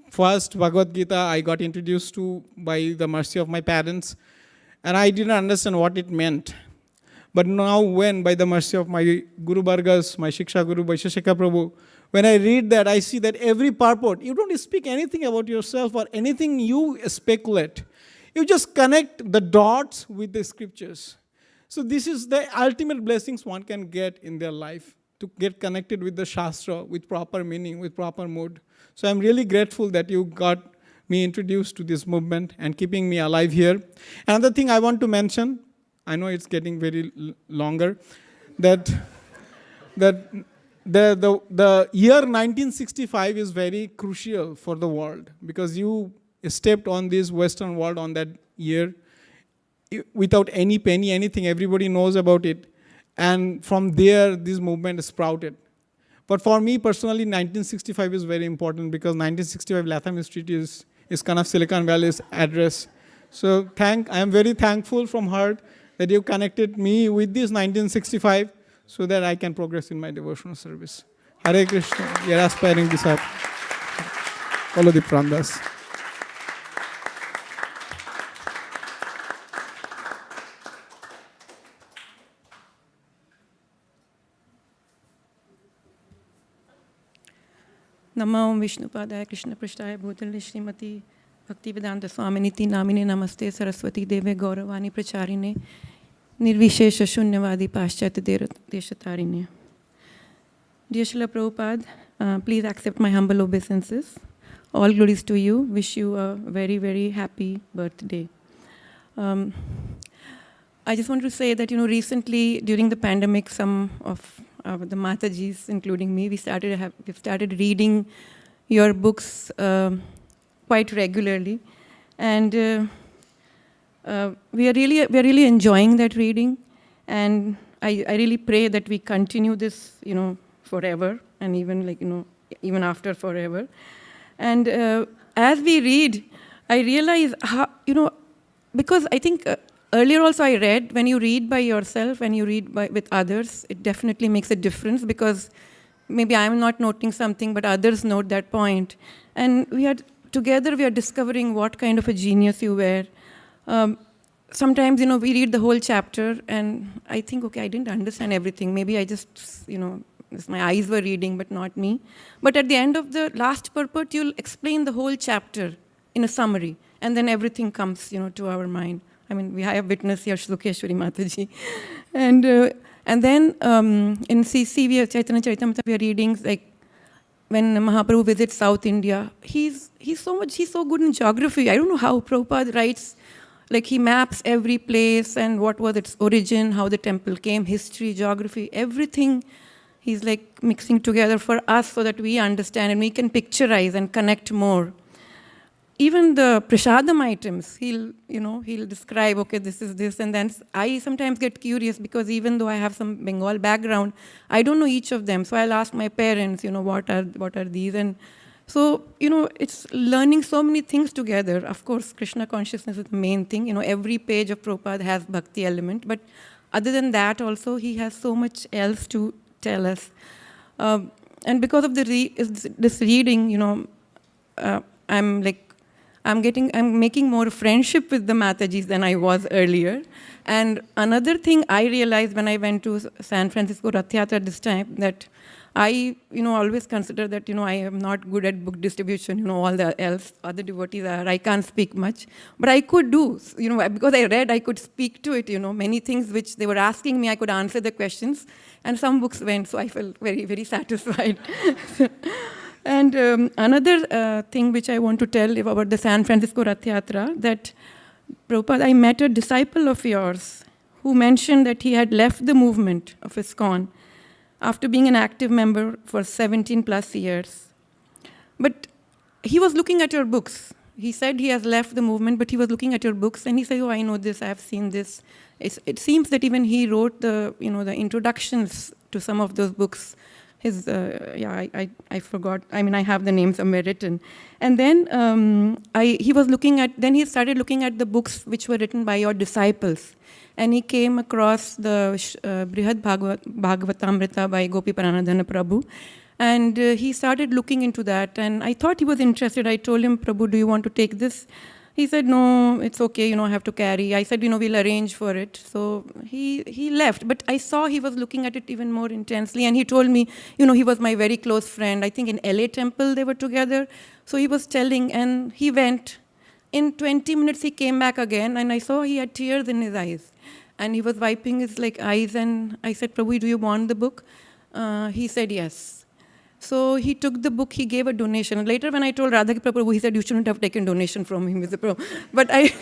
first Bhagavad Gita I got introduced to by the mercy of my parents, and I didn't understand what it meant. But now when, by the mercy of my Guru Vargas, my Shiksha Guru Vaisesika Prabhu, when I read that, I see that every purport, you don't speak anything about yourself or anything you speculate. You just connect the dots with the scriptures. So this is the ultimate blessings one can get in their life, to get connected with the Shastra, with proper meaning, with proper mood. So I'm really grateful that you got me introduced to this movement and keeping me alive here. Another thing I want to mention, I know it's getting very longer, that the year 1965 is very crucial for the world, because you stepped on this Western world on that year without any penny, anything. Everybody knows about it. And from there, this movement sprouted. But for me personally, 1965 is very important, because 1965 Latham Street is kind of Silicon Valley's address. So I am very thankful from heart that you connected me with this 1965 so that I can progress in my devotional service. Hare Krishna. We are aspiring disciples. Follow the prandas. Namo Vishnupadaya Krishna Prishtaya Bhutale Srimati Bhaktivedanta Swaminiti Namine Namaste Saraswati Deve Gauravani Pracharine Nirvishesha Shunyavadi Paschatya Deshatarine. Dear Srila Prabhupada, please accept my humble obeisances. All glories to you. Wish you a very, very happy birthday. I just want to say that, recently during the pandemic, some of the Matajis, including me, we started reading your books quite regularly, and we are really enjoying that reading. And I really pray that we continue this, forever, and even after forever. And as we read, I realize how, because I think. Earlier also I read, when you read by yourself, when you read with others, it definitely makes a difference, because maybe I'm not noting something, but others note that point. And together we are discovering what kind of a genius you were. Sometimes, we read the whole chapter and I think, okay, I didn't understand everything. Maybe I just, my eyes were reading, but not me. But at the end of the last purport, you'll explain the whole chapter in a summary, and then everything comes, to our mind. I mean, we have witnessed here Shlokeshwari Mataji. And then in CC, Chaitanya Charitamrita, we are reading, like, when Mahaprabhu visits South India, he's so good in geography. I don't know how Prabhupada writes, like, he maps every place and what was its origin, how the temple came, history, geography, everything. He's like mixing together for us so that we understand and we can picturize and connect more. Even the prasadam items, he'll describe, okay, this is this, and then I sometimes get curious, because even though I have some Bengal background, I don't know each of them. So I'll ask my parents, what are these? And so, it's learning so many things together. Of course, Krishna consciousness is the main thing. Every page of Prabhupada has bhakti element, but other than that also, he has so much else to tell us. And because of this reading, I'm making more friendship with the Matajis than I was earlier. And another thing I realized when I went to San Francisco Rath Yatra this time, that I, always consider that, I am not good at book distribution, all the other devotees are, I can't speak much. But I could do, because I read, I could speak to it, many things which they were asking me, I could answer the questions. And some books went, so I felt very, very satisfied. And another thing which I want to tell about the San Francisco Rath Yatra, that Prabhupada, I met a disciple of yours who mentioned that he had left the movement of ISKCON after being an active member for 17 plus years. But he was looking at your books. He said he has left the movement, but he was looking at your books and he said, oh, I know this, I have seen this. It seems that even he wrote the introductions to some of those books. I forgot. I mean, I have the names somewhere written. And then he started looking at the books which were written by your disciples. And he came across the Brihad Bhagavatamrita by Gopi Paranadhana Prabhu. And he started looking into that, and I thought he was interested. I told him, Prabhu, do you want to take this? He said, no, it's okay, I have to carry. I said, we'll arrange for it. So he left, but I saw he was looking at it even more intensely, and he told me, he was my very close friend. I think in LA Temple they were together. So he was telling, and he went. In 20 minutes he came back again, and I saw he had tears in his eyes. And he was wiping his eyes, and I said, Prabhu, do you want the book? He said, yes. So he took the book, he gave a donation. Later when I told Radha Prabhu, he said, you shouldn't have taken donation from him. But I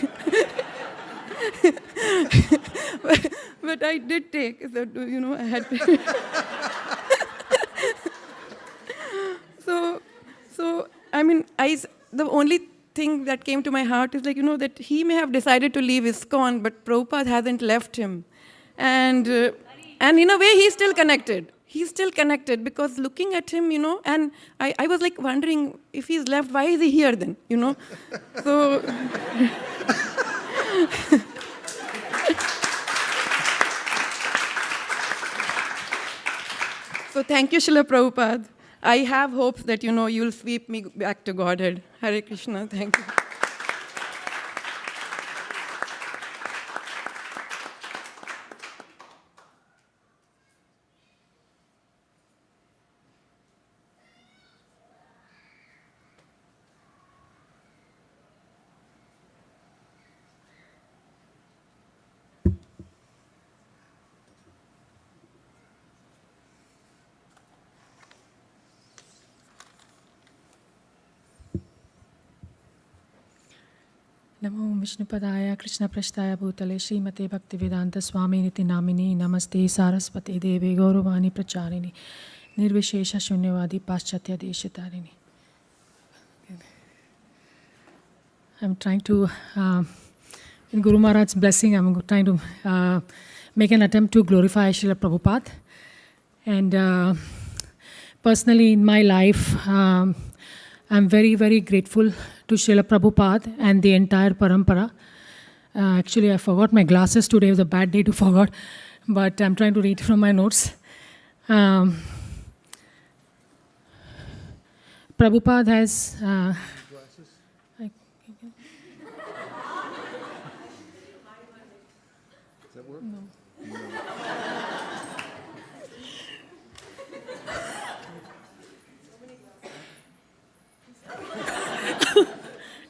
but I did take, I had So the only thing that came to my heart is that he may have decided to leave ISKCON, but Prabhupada hasn't left him. And in a way, he's still connected. He's still connected, because looking at him, and I was wondering, if he's left, why is he here then, So, so thank you, Srila Prabhupada. I have hopes that, you'll sweep me back to Godhead. Hare Krishna, thank you. Namo Vishnupadaya Krishna Prasthaya Bhutale Srimate Bhaktivedanta Swami Niti Namini Namaste Saraswati Devi Gauravani Pracharini Nirvishesha Shunyavadi Paschatya Deshatarini. I'm trying to, in Guru Maharaj's blessing, I'm trying to make an attempt to glorify Srila Prabhupada. And personally in my life, I'm very, very grateful to Srila Prabhupada and the entire parampara. Actually, I forgot my glasses today. It was a bad day to forget, but I'm trying to read from my notes. Prabhupada has...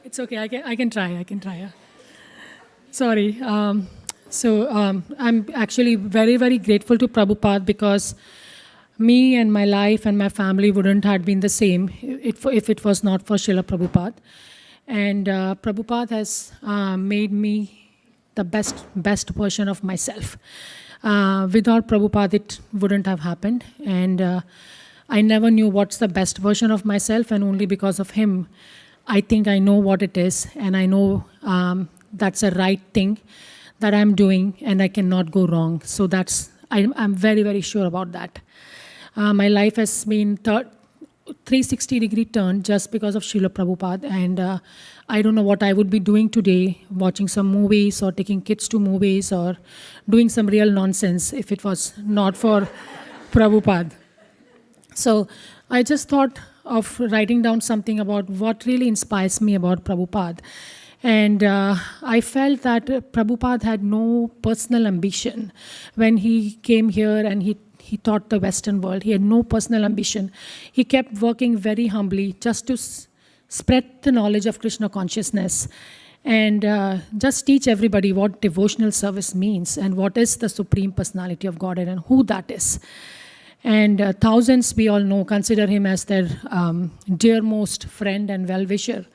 It's okay, I can try. Yeah. Sorry. I'm actually very, very grateful to Prabhupada, because me and my life and my family wouldn't have been the same if it was not for Srila Prabhupada. And Prabhupada has made me the best version of myself. Without Prabhupada, it wouldn't have happened. And I never knew what's the best version of myself, and only because of him, I think I know what it is, and I know that's a right thing that I'm doing, and I cannot go wrong. So I'm very, very sure about that. My life has been 360-degree turn just because of Srila Prabhupada, and I don't know what I would be doing today, watching some movies or taking kids to movies or doing some real nonsense if it was not for Prabhupada. So I just thought of writing down something about what really inspires me about Prabhupada. And I felt that Prabhupada had no personal ambition. When he came here and he taught the Western world, he had no personal ambition. He kept working very humbly just to spread the knowledge of Krishna consciousness and just teach everybody what devotional service means and what is the Supreme Personality of Godhead and who that is. And thousands, we all know, consider him as their dearmost friend and well-wisher.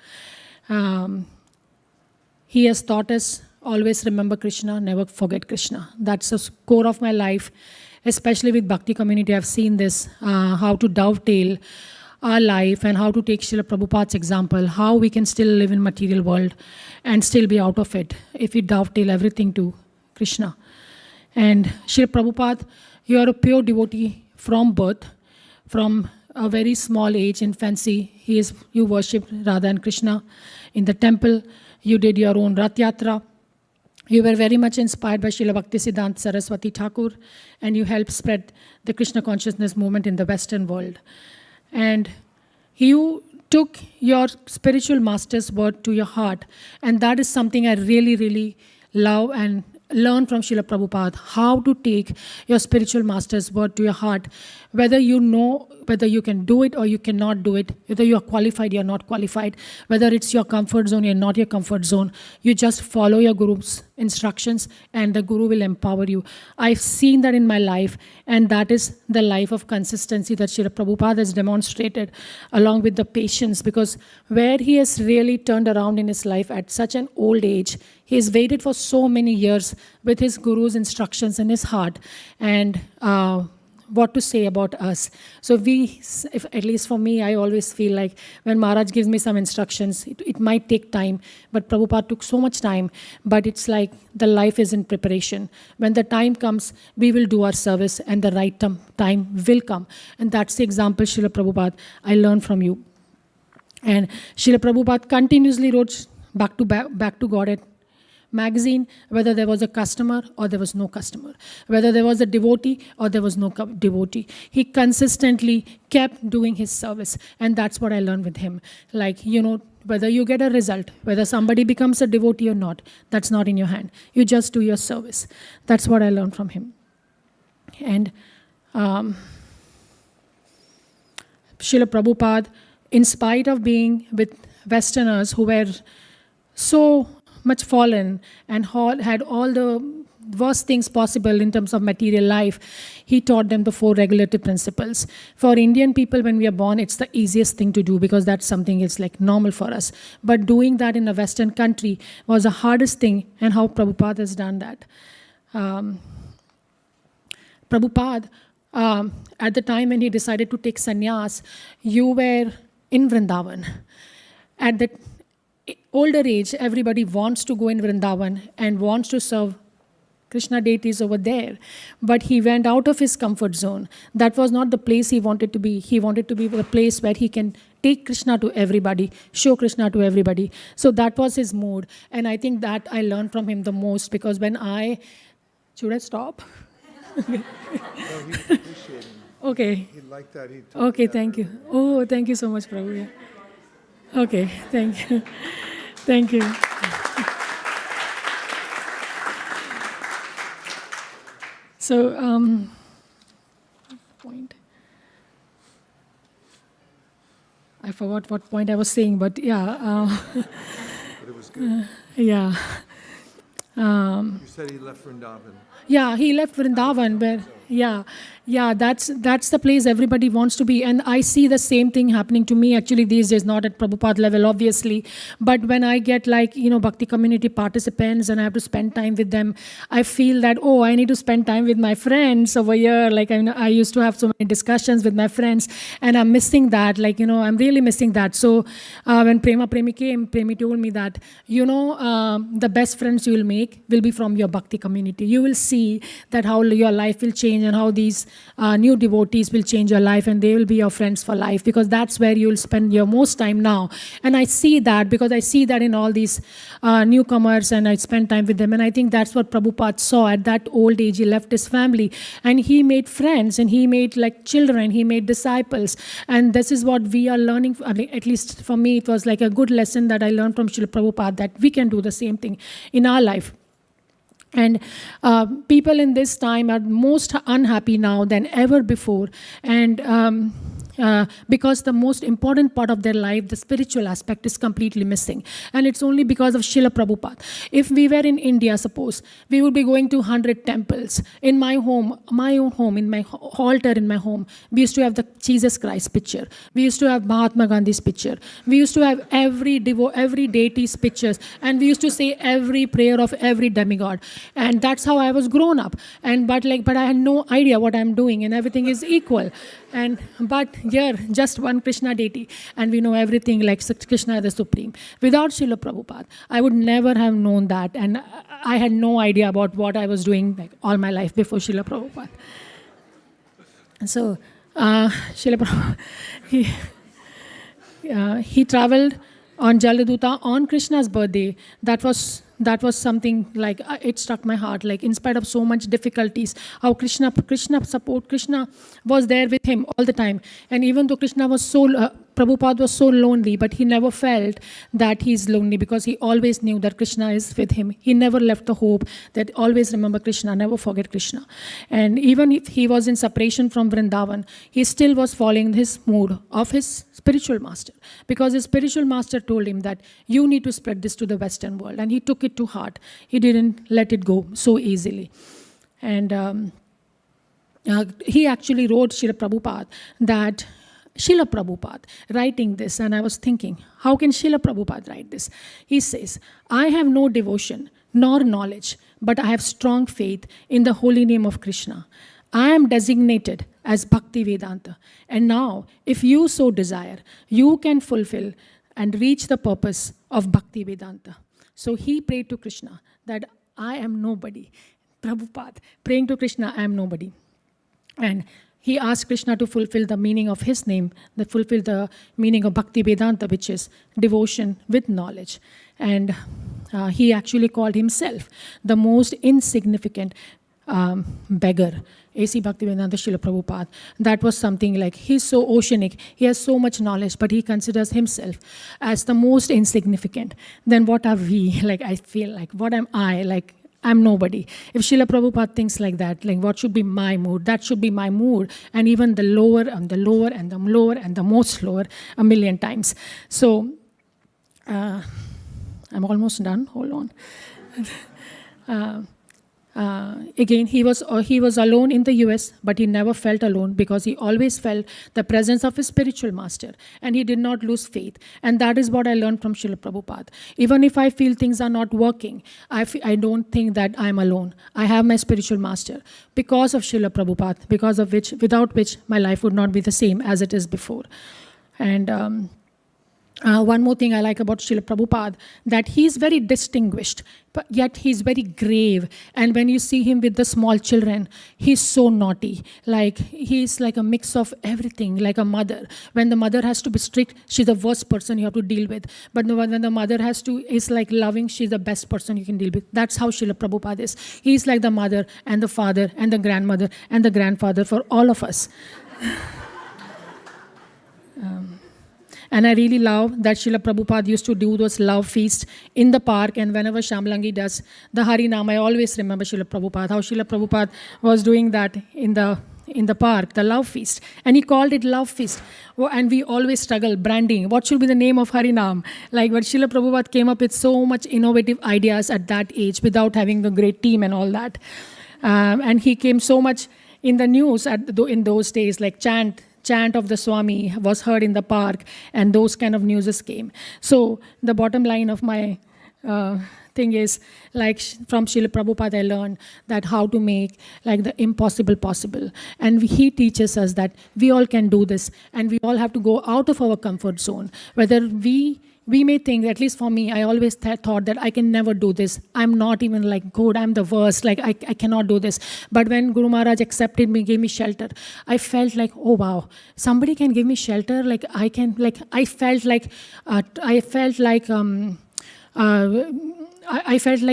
He has taught us, always remember Krishna, never forget Krishna. That's the core of my life, especially with Bhakti community. I've seen this, how to dovetail our life and how to take Srila Prabhupada's example, how we can still live in material world and still be out of it if we dovetail everything to Krishna. And Srila Prabhupada, you are a pure devotee from birth, from a very small age, infancy. You worshipped Radha and Krishna in the temple. You did your own Rath Yatra. You were very much inspired by Srila Bhaktisiddhanta Saraswati Thakur, and you helped spread the Krishna consciousness movement in the Western world. and you took your spiritual master's word to your heart. And that is something I really, really love and learn from Srila Prabhupada, how to take your spiritual master's word to your heart, whether you know whether you can do it or you cannot do it, whether you are qualified, you're not qualified, whether it's your comfort zone, you're not your comfort zone. You just follow your Guru's instructions and the Guru will empower you. I've seen that in my life, and that is the life of consistency that Srila Prabhupada has demonstrated, along with the patience, because where he has really turned around in his life at such an old age, he has waited for so many years with his Guru's instructions in his heart. And what to say about us. So if, at least for me, I always feel like when Maharaj gives me some instructions, it might take time, but Prabhupada took so much time, but it's like the life is in preparation. When the time comes, we will do our service and the right time will come. And that's the example, Srila Prabhupada, I learned from you. And Srila Prabhupada continuously wrote back to Godhead magazine, whether there was a customer or there was no customer, whether there was a devotee or there was no devotee. He consistently kept doing his service, and that's what I learned with him. Like, whether you get a result, whether somebody becomes a devotee or not, that's not in your hand. You just do your service. That's what I learned from him. And Srila Prabhupada, in spite of being with Westerners who were so much fallen and had all the worst things possible in terms of material life, he taught them the 4 regulative principles. For Indian people, when we are born, it's the easiest thing to do because that's something it's like normal for us. But doing that in a Western country was the hardest thing, and how Prabhupada has done that. Prabhupada, at the time when he decided to take sannyas, you were in Vrindavan. At the older age, everybody wants to go in Vrindavan and wants to serve Krishna deities over there. But he went out of his comfort zone. That was not the place he wanted to be. He wanted to be the place where he can take Krishna to everybody, show Krishna to everybody. So that was his mood. And I think that I learned from him the most, because when should I stop? No, he appreciated it. Okay. He liked that. Okay, thank you. Oh, thank you so much, Prabhu. Yeah. Okay, thank you. Thank you. So, point. I forgot what point I was saying, but yeah. But it was good. Yeah. You said he left Vrindavan. Yeah, he left Vrindavan, but yeah, that's the place everybody wants to be. And I see the same thing happening to me actually these days, not at Prabhupada level, obviously. But when I get Bhakti community participants and I have to spend time with them, I feel that, I need to spend time with my friends over here. Like I used to have so many discussions with my friends, and I'm missing that. I'm really missing that. So when Premi came, Premi told me that, the best friends you will make will be from your Bhakti community. You will see that how your life will change and how these new devotees will change your life, and they will be your friends for life, because that's where you will spend your most time now. And I see that because I see that in all these newcomers, and I spend time with them. And I think that's what Prabhupada saw at that old age. He left his family and he made friends, and he made children, he made disciples. And this is what we are learning. At least for me, it was like a good lesson that I learned from Srila Prabhupada, that we can do the same thing in our life. And people in this time are most unhappy now than ever before. And because the most important part of their life, the spiritual aspect, is completely missing. And it's only because of Srila Prabhupada. If we were in India, suppose, we would be going to 100 temples. In my own home, in my altar in my home, we used to have the Jesus Christ picture. We used to have Mahatma Gandhi's picture. We used to have every deity's pictures. And we used to say every prayer of every demigod. And that's how I was grown up. But I had no idea what I'm doing, and everything is equal. But here, just one Krishna deity, and we know everything like Krishna is the Supreme. Without Srila Prabhupada, I would never have known that, and I had no idea about what I was doing all my life before Srila Prabhupada. So, Srila Prabhupada, he traveled on Jaladuta on Krishna's birthday. That was that was something like it struck my heart. Like in spite of so much difficulties, how Krishna was there with him all the time. And even though Krishna was Prabhupada was so lonely, but he never felt that he's lonely because he always knew that Krishna is with him. He never left the hope that always remember Krishna, never forget Krishna. And even if he was in separation from Vrindavan, he still was following his mood of his spiritual master, because his spiritual master told him that you need to spread this to the Western world, and he took it to heart. He didn't let it go so easily. And he actually wrote Srila Prabhupada that Srila Prabhupada writing this, and I was thinking, how can Srila Prabhupada write this? He says, I have no devotion nor knowledge, but I have strong faith in the holy name of Krishna. I am designated as Bhakti Vedanta. And now, if you so desire, you can fulfill and reach the purpose of Bhakti Vedanta. So he prayed to Krishna that I am nobody. Prabhupada praying to Krishna, I am nobody. And he asked Krishna to fulfill the meaning of his name, that fulfill the meaning of Bhakti Vedanta, which is devotion with knowledge. And he actually called himself the most insignificant beggar. A.C. Bhaktivedanta Srila Prabhupada. That was something like, he's so oceanic, he has so much knowledge, but he considers himself as the most insignificant. Then what are we? Like, I feel like, what am I? Like, I'm nobody. If Srila Prabhupada thinks like that, like what should be my mood? That should be my mood. And even the lower and the lower and the lower and the most lower, 1,000,000 times. So, I'm almost done. Hold on. Again, he was alone in the US, but he never felt alone because he always felt the presence of his spiritual master, and he did not lose faith. And that is what I learned from Srila Prabhupada. Even if I feel things are not working, I don't think that I'm alone. I have my spiritual master because of Srila Prabhupada, without which my life would not be the same as it is before. And one more thing I like about Srila Prabhupada, that he's very distinguished, but yet he's very grave. And when you see him with the small children, he's so naughty. Like, he's like a mix of everything, like a mother. When the mother has to be strict, she's the worst person you have to deal with. But when the mother is like loving, she's the best person you can deal with. That's how Srila Prabhupada is. He's like the mother and the father and the grandmother and the grandfather for all of us. And I really love that Srila Prabhupada used to do those love feasts in the park, and whenever Shamlangi does the Harinam, I always remember Srila Prabhupada, how Srila Prabhupada was doing that in the park, the love feast. And he called it love feast. And we always struggle, branding. What should be the name of Harinam? Like, but Srila Prabhupada came up with so much innovative ideas at that age without having a great team and all that. And he came so much in the news in those days, like chant of the Swami was heard in the park, and those kind of newses came. So the bottom line of my thing is, like, from Srila Prabhupada I learned that how to make like the impossible possible. And he teaches us that we all can do this, and we all have to go out of our comfort zone. Whether we may think, at least for me, I always thought that I can never do this. I'm not even like good, I'm the worst, like I cannot do this. But when Guru Maharaj accepted me, gave me shelter, I felt like, oh wow, somebody can give me shelter, like I can, like I felt like,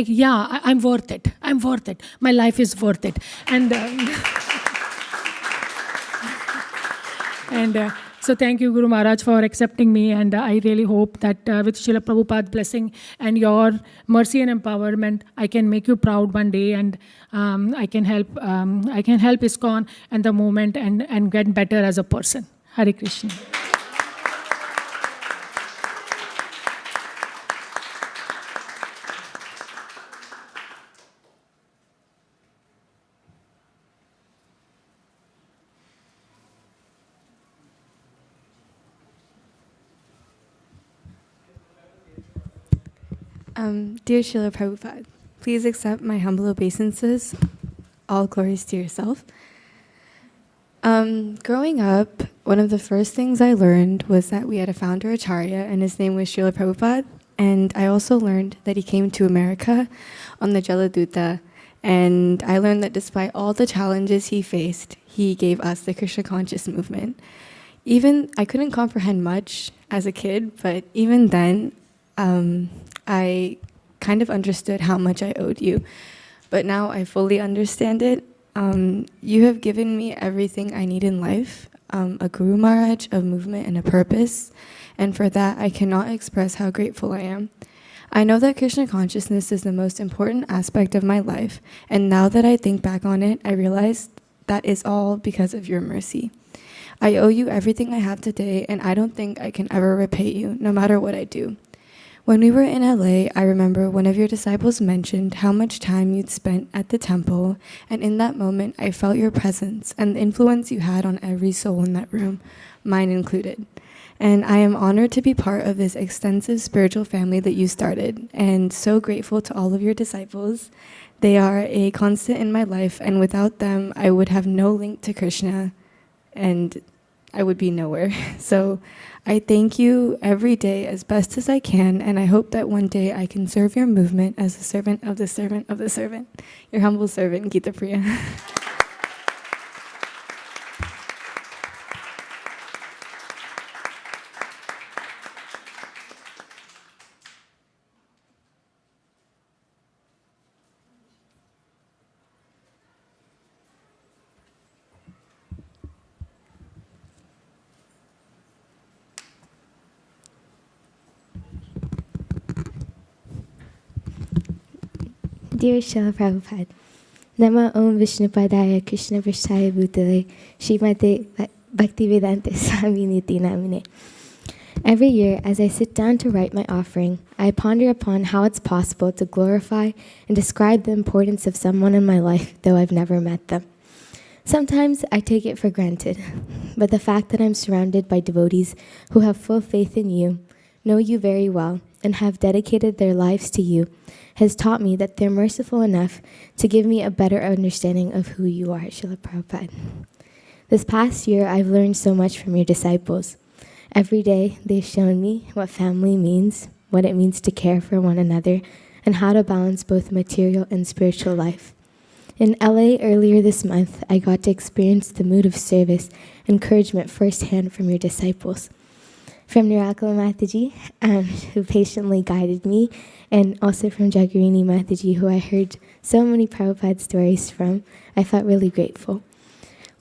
yeah, I'm worth it. I'm worth it. My life is worth it. And so thank you, Guru Maharaj, for accepting me, and I really hope that with Srila Prabhupada's blessing and your mercy and empowerment, I can make you proud one day, and I can help ISKCON and the movement and get better as a person. Hare Krishna. Dear Srila Prabhupada, please accept my humble obeisances. All glories to yourself. Growing up, one of the first things I learned was that we had a founder acharya, and his name was Srila Prabhupada. And I also learned that he came to America on the Jaladuta. And I learned that despite all the challenges he faced, he gave us the Krishna conscious movement. Even I couldn't comprehend much as a kid, but even then, I kind of understood how much I owed you. But now I fully understand it. You have given me everything I need in life, a Guru Maharaj, a movement, and a purpose. And for that, I cannot express how grateful I am. I know that Krishna consciousness is the most important aspect of my life, and now that I think back on it, I realize that is all because of your mercy. I owe you everything I have today, and I don't think I can ever repay you, no matter what I do. When we were in LA, I remember one of your disciples mentioned how much time you'd spent at the temple, and in that moment, I felt your presence and the influence you had on every soul in that room, mine included. And I am honored to be part of this extensive spiritual family that you started, and so grateful to all of your disciples. They are a constant in my life, and without them, I would have no link to Krishna, and I would be nowhere. So I thank you every day as best as I can, and I hope that one day I can serve your movement as a servant of the servant of the servant. Your humble servant, Gita Priya. Dear Srila Prabhupada, Nama Om Vishnupadaya Krishna Prasthaya Bhutale Srimate Bhaktivedanta Swami Niti Namine. Every year, as I sit down to write my offering, I ponder upon how it's possible to glorify and describe the importance of someone in my life, though I've never met them. Sometimes I take it for granted, but the fact that I'm surrounded by devotees who have full faith in you, know you very well, and have dedicated their lives to you has taught me that they're merciful enough to give me a better understanding of who you are, Srila Prabhupada. This past year, I've learned so much from your disciples. Every day, they've shown me what family means, what it means to care for one another, and how to balance both material and spiritual life. In LA earlier this month, I got to experience the mood of service and encouragement firsthand from your disciples. From Nirakala Mataji, who patiently guided me, and also from Jagarini Mataji, who I heard so many Prabhupada stories from, I felt really grateful.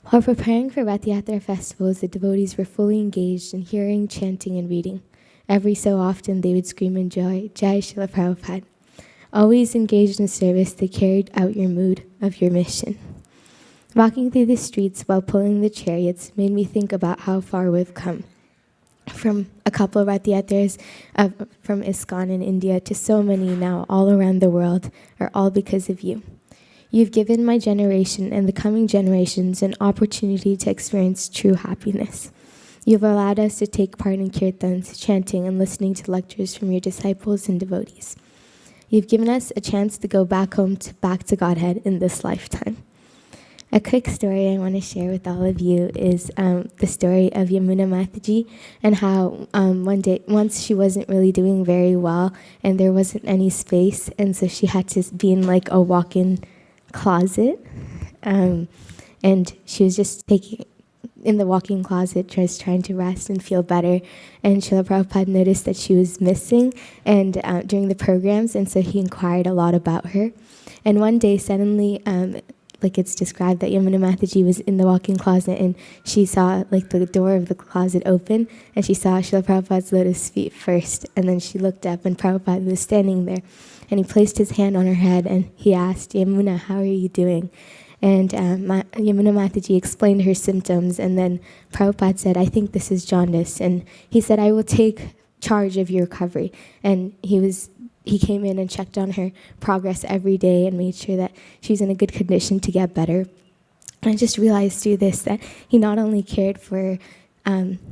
While preparing for Rath Yatra festivals, the devotees were fully engaged in hearing, chanting, and reading. Every so often, they would scream in joy, Jai Srila Prabhupada. Always engaged in service, they carried out your mood of your mission. Walking through the streets while pulling the chariots made me think about how far we've come. From a couple of Rath Yatras from ISKCON in India to so many now all around the world are all because of you. You've given my generation and the coming generations an opportunity to experience true happiness. You've allowed us to take part in kirtans, chanting, and listening to lectures from your disciples and devotees. You've given us a chance to go back home, back to Godhead in this lifetime. A quick story I want to share with all of you is the story of Yamuna Mataji and how once she wasn't really doing very well and there wasn't any space, and so she had to be in like a walk-in closet, and she was just in the walk-in closet just trying to rest and feel better, and Srila Prabhupada noticed that she was missing and during the programs, and so he inquired a lot about her. And one day suddenly like it's described that Yamuna Mataji was in the walk-in closet and she saw like the door of the closet open and she saw Srila Prabhupada's lotus feet first, and then she looked up and Prabhupada was standing there and he placed his hand on her head and he asked, Yamuna, how are you doing? And Yamuna Mataji explained her symptoms, and then Prabhupada said, I think this is jaundice, and he said, I will take charge of your recovery. And he came in and checked on her progress every day and made sure that she's in a good condition to get better. And I just realized through this that he not only cared for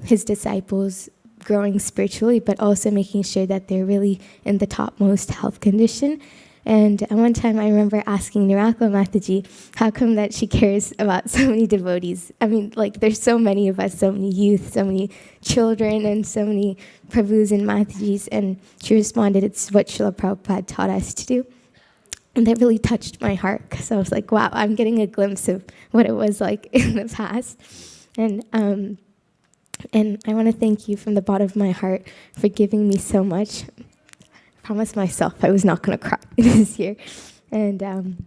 his disciples growing spiritually, but also making sure that they're really in the topmost health condition. And one time I remember asking Nirakala Mataji, how come that she cares about so many devotees? I mean, like, there's so many of us, so many youth, so many children, and so many Prabhus and Matajis. And she responded, it's what Srila Prabhupada taught us to do. And that really touched my heart, because I was like, wow, I'm getting a glimpse of what it was like in the past. And I want to thank you from the bottom of my heart for giving me so much, promised myself I was not going to cry this year. And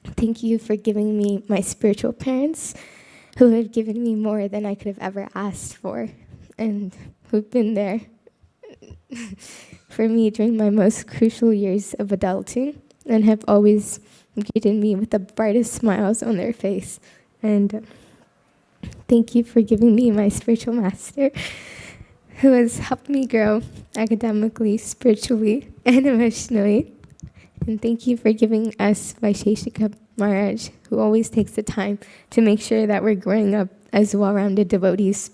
thank you for giving me my spiritual parents, who have given me more than I could have ever asked for, and who've been there for me during my most crucial years of adulting, and have always greeted me with the brightest smiles on their face. And thank you for giving me my spiritual master, who has helped me grow academically, spiritually, and emotionally. And thank you for giving us Vaisesika Maharaj, who always takes the time to make sure that we're growing up as well-rounded devotees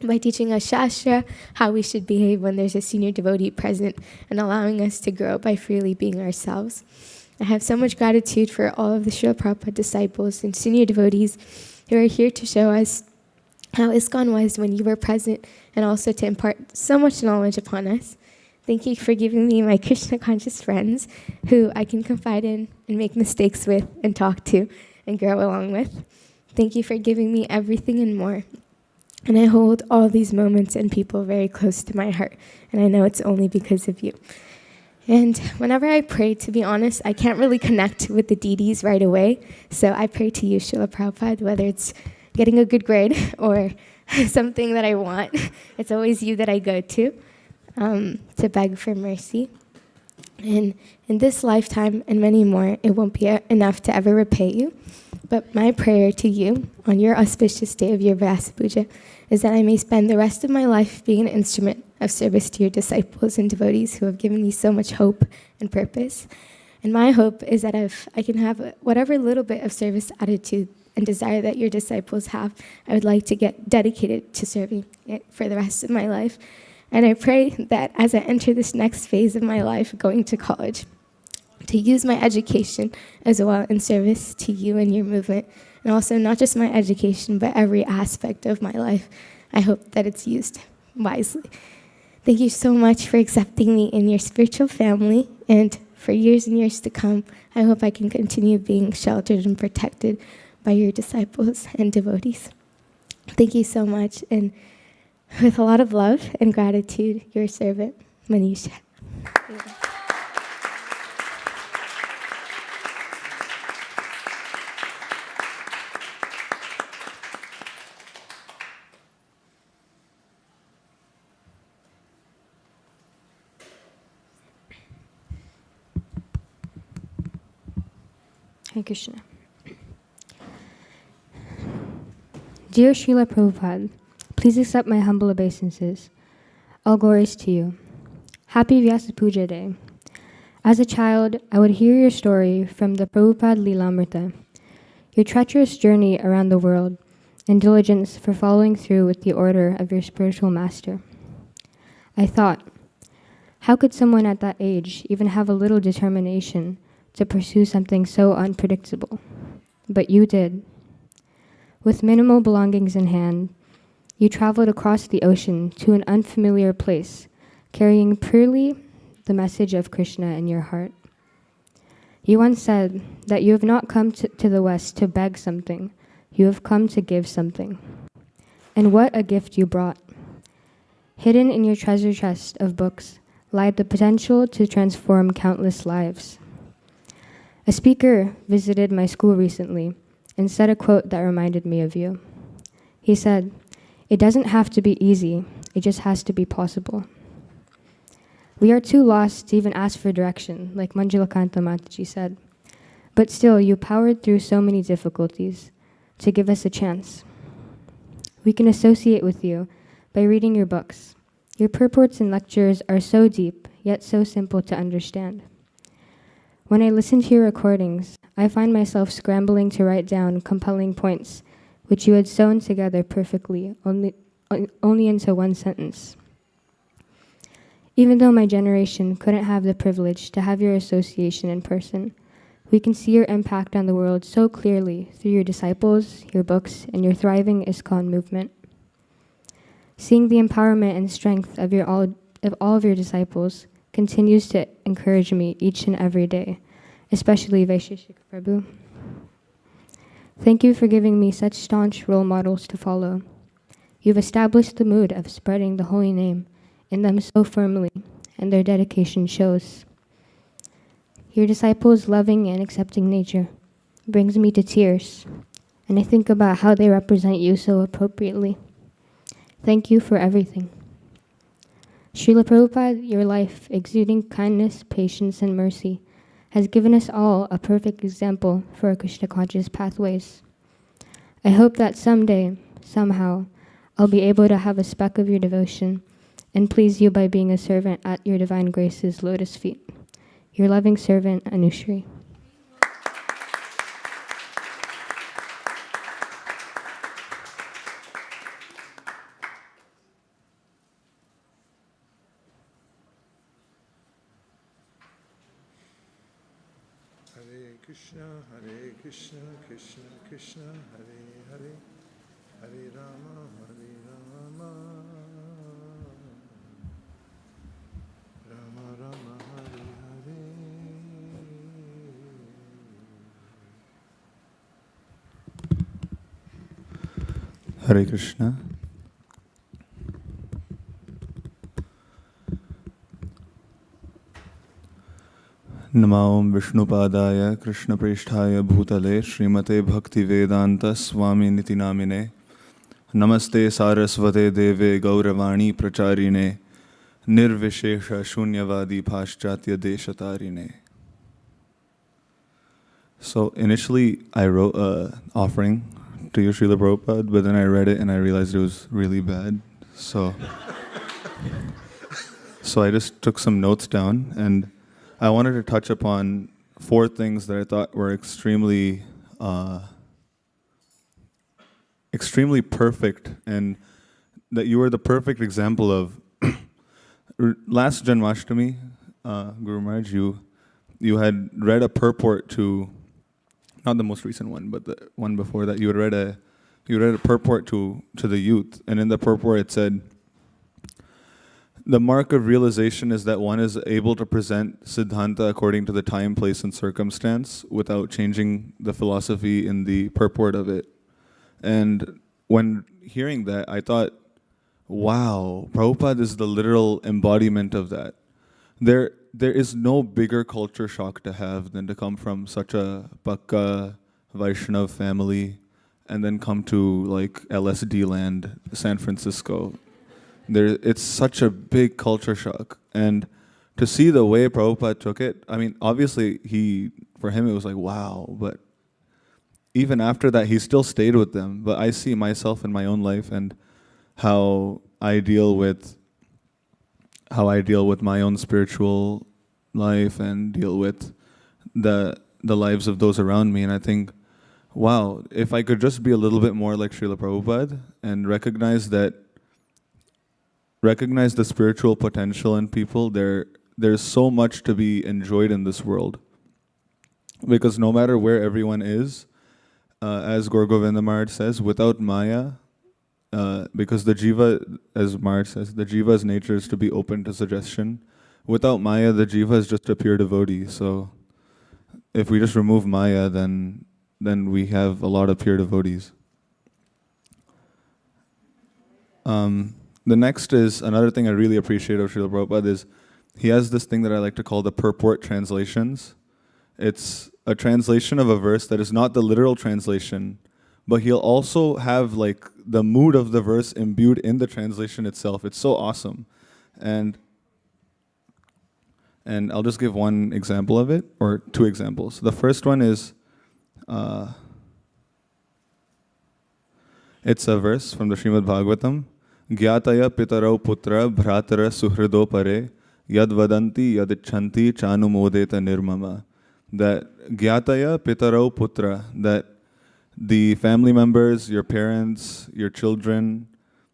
by teaching us Shastra, how we should behave when there's a senior devotee present, and allowing us to grow by freely being ourselves. I have so much gratitude for all of the Srila Prabhupada disciples and senior devotees who are here to show us how ISKCON was when you were present, and also to impart so much knowledge upon us. Thank you for giving me my Krishna conscious friends who I can confide in and make mistakes with and talk to and grow along with. Thank you for giving me everything and more. And I hold all these moments and people very close to my heart, and I know it's only because of you. And whenever I pray, to be honest, I can't really connect with the deities right away, so I pray to you, Srila Prabhupada, whether it's getting a good grade or something that I want. It's always you that I go to beg for mercy. And in this lifetime and many more, it won't be enough to ever repay you. But my prayer to you on your auspicious day of your Vyasa Puja is that I may spend the rest of my life being an instrument of service to your disciples and devotees who have given me so much hope and purpose. And my hope is that if I can have whatever little bit of service attitude and desire that your disciples have, I would like to get dedicated to serving it for the rest of my life. And I pray that as I enter this next phase of my life, going to college, to use my education as well in service to you and your movement, and also not just my education, but every aspect of my life. I hope that it's used wisely. Thank you so much for accepting me in your spiritual family, and for years and years to come, I hope I can continue being sheltered and protected by your disciples and devotees. Thank you so much, and with a lot of love and gratitude, your servant, Manisha. Hare Krishna. Dear Srila Prabhupada, please accept my humble obeisances. All glories to you. Happy Vyasa Puja Day. As a child, I would hear your story from the Prabhupada Lilamrita, your treacherous journey around the world, and diligence for following through with the order of your spiritual master. I thought, how could someone at that age even have a little determination to pursue something so unpredictable? But you did. With minimal belongings in hand, you traveled across the ocean to an unfamiliar place, carrying purely the message of Krishna in your heart. You once said that you have not come to the West to beg something, you have come to give something. And what a gift you brought. Hidden in your treasure chest of books lied the potential to transform countless lives. A speaker visited my school recently and said a quote that reminded me of you. He said, "It doesn't have to be easy, it just has to be possible." We are too lost to even ask for direction, like Manjulakanta Mataji said. But still, you powered through so many difficulties to give us a chance. We can associate with you by reading your books. Your purports and lectures are so deep, yet so simple to understand. When I listen to your recordings, I find myself scrambling to write down compelling points, which you had sewn together perfectly, only into one sentence. Even though my generation couldn't have the privilege to have your association in person, we can see your impact on the world so clearly through your disciples, your books, and your thriving ISKCON movement. Seeing the empowerment and strength of all of your disciples continues to encourage me each and every day, especially Vaisesika Prabhu. Thank you for giving me such staunch role models to follow. You've established the mood of spreading the holy name in them so firmly, and their dedication shows. Your disciples' loving and accepting nature brings me to tears, and I think about how they represent you so appropriately. Thank you for everything. Srila Prabhupada, your life, exuding kindness, patience, and mercy, has given us all a perfect example for our Krishna conscious pathways. I hope that someday, somehow, I'll be able to have a speck of your devotion and please you by being a servant at your Divine Grace's lotus feet. Your loving servant, Anushri. Hare Krishna, Krishna Krishna, Hare Hare, Hare Rama, Rama Rama, Hare Hare. Hare Krishna. Namo Vishnupadaya Krishna Prishthaya Bhutale Srimate Bhaktivedanta Swami Niti Namine Namaste Sarasvate Deve Gauravani Pracharine Nirvishesha Shunyavadi Paschatya Deshatarine. So initially I wrote an offering to you, Srila Prabhupada, but then I read it and I realized it was really bad. So I just took some notes down, and I wanted to touch upon 4 things that I thought were extremely perfect, and that you were the perfect example of. Last Janmashtami, Guru Maharaj, you had read a purport to, not the most recent one, but the one before that. You had read a purport to the youth, and in the purport it said, the mark of realization is that one is able to present Siddhanta according to the time, place, and circumstance without changing the philosophy in the purport of it. And when hearing that, I thought, wow, Prabhupada is the literal embodiment of that. There is no bigger culture shock to have than to come from such a Pakka Vaishnav family and then come to like LSD land, San Francisco. It's such a big culture shock. And to see the way Prabhupada took it, I mean, obviously for him it was like, wow, but even after that he still stayed with them. But I see myself in my own life and how I deal with my own spiritual life and deal with the lives of those around me. And I think, wow, if I could just be a little bit more like Srila Prabhupada and recognize the spiritual potential in people, there's so much to be enjoyed in this world. Because no matter where everyone is, as Gaur Govinda Maharaj says, without Maya, because the Jiva, as Maharaj says, the Jiva's nature is to be open to suggestion. Without Maya, the Jiva is just a pure devotee. So if we just remove Maya, then we have a lot of pure devotees. The next is, another thing I really appreciate of Srila Prabhupada is, he has this thing that I like to call the purport translations. It's a translation of a verse that is not the literal translation, but he'll also have like the mood of the verse imbued in the translation itself. It's so awesome. And I'll just give one example of it, or 2 examples. The first one is, it's a verse from the Srimad Bhagavatam. Gyataya pitarau putra bhratara suhrido pare yad vadanti yad ichanti chanumodeta nirmama. That Gyataya pitarau putra, that the family members, your parents, your children,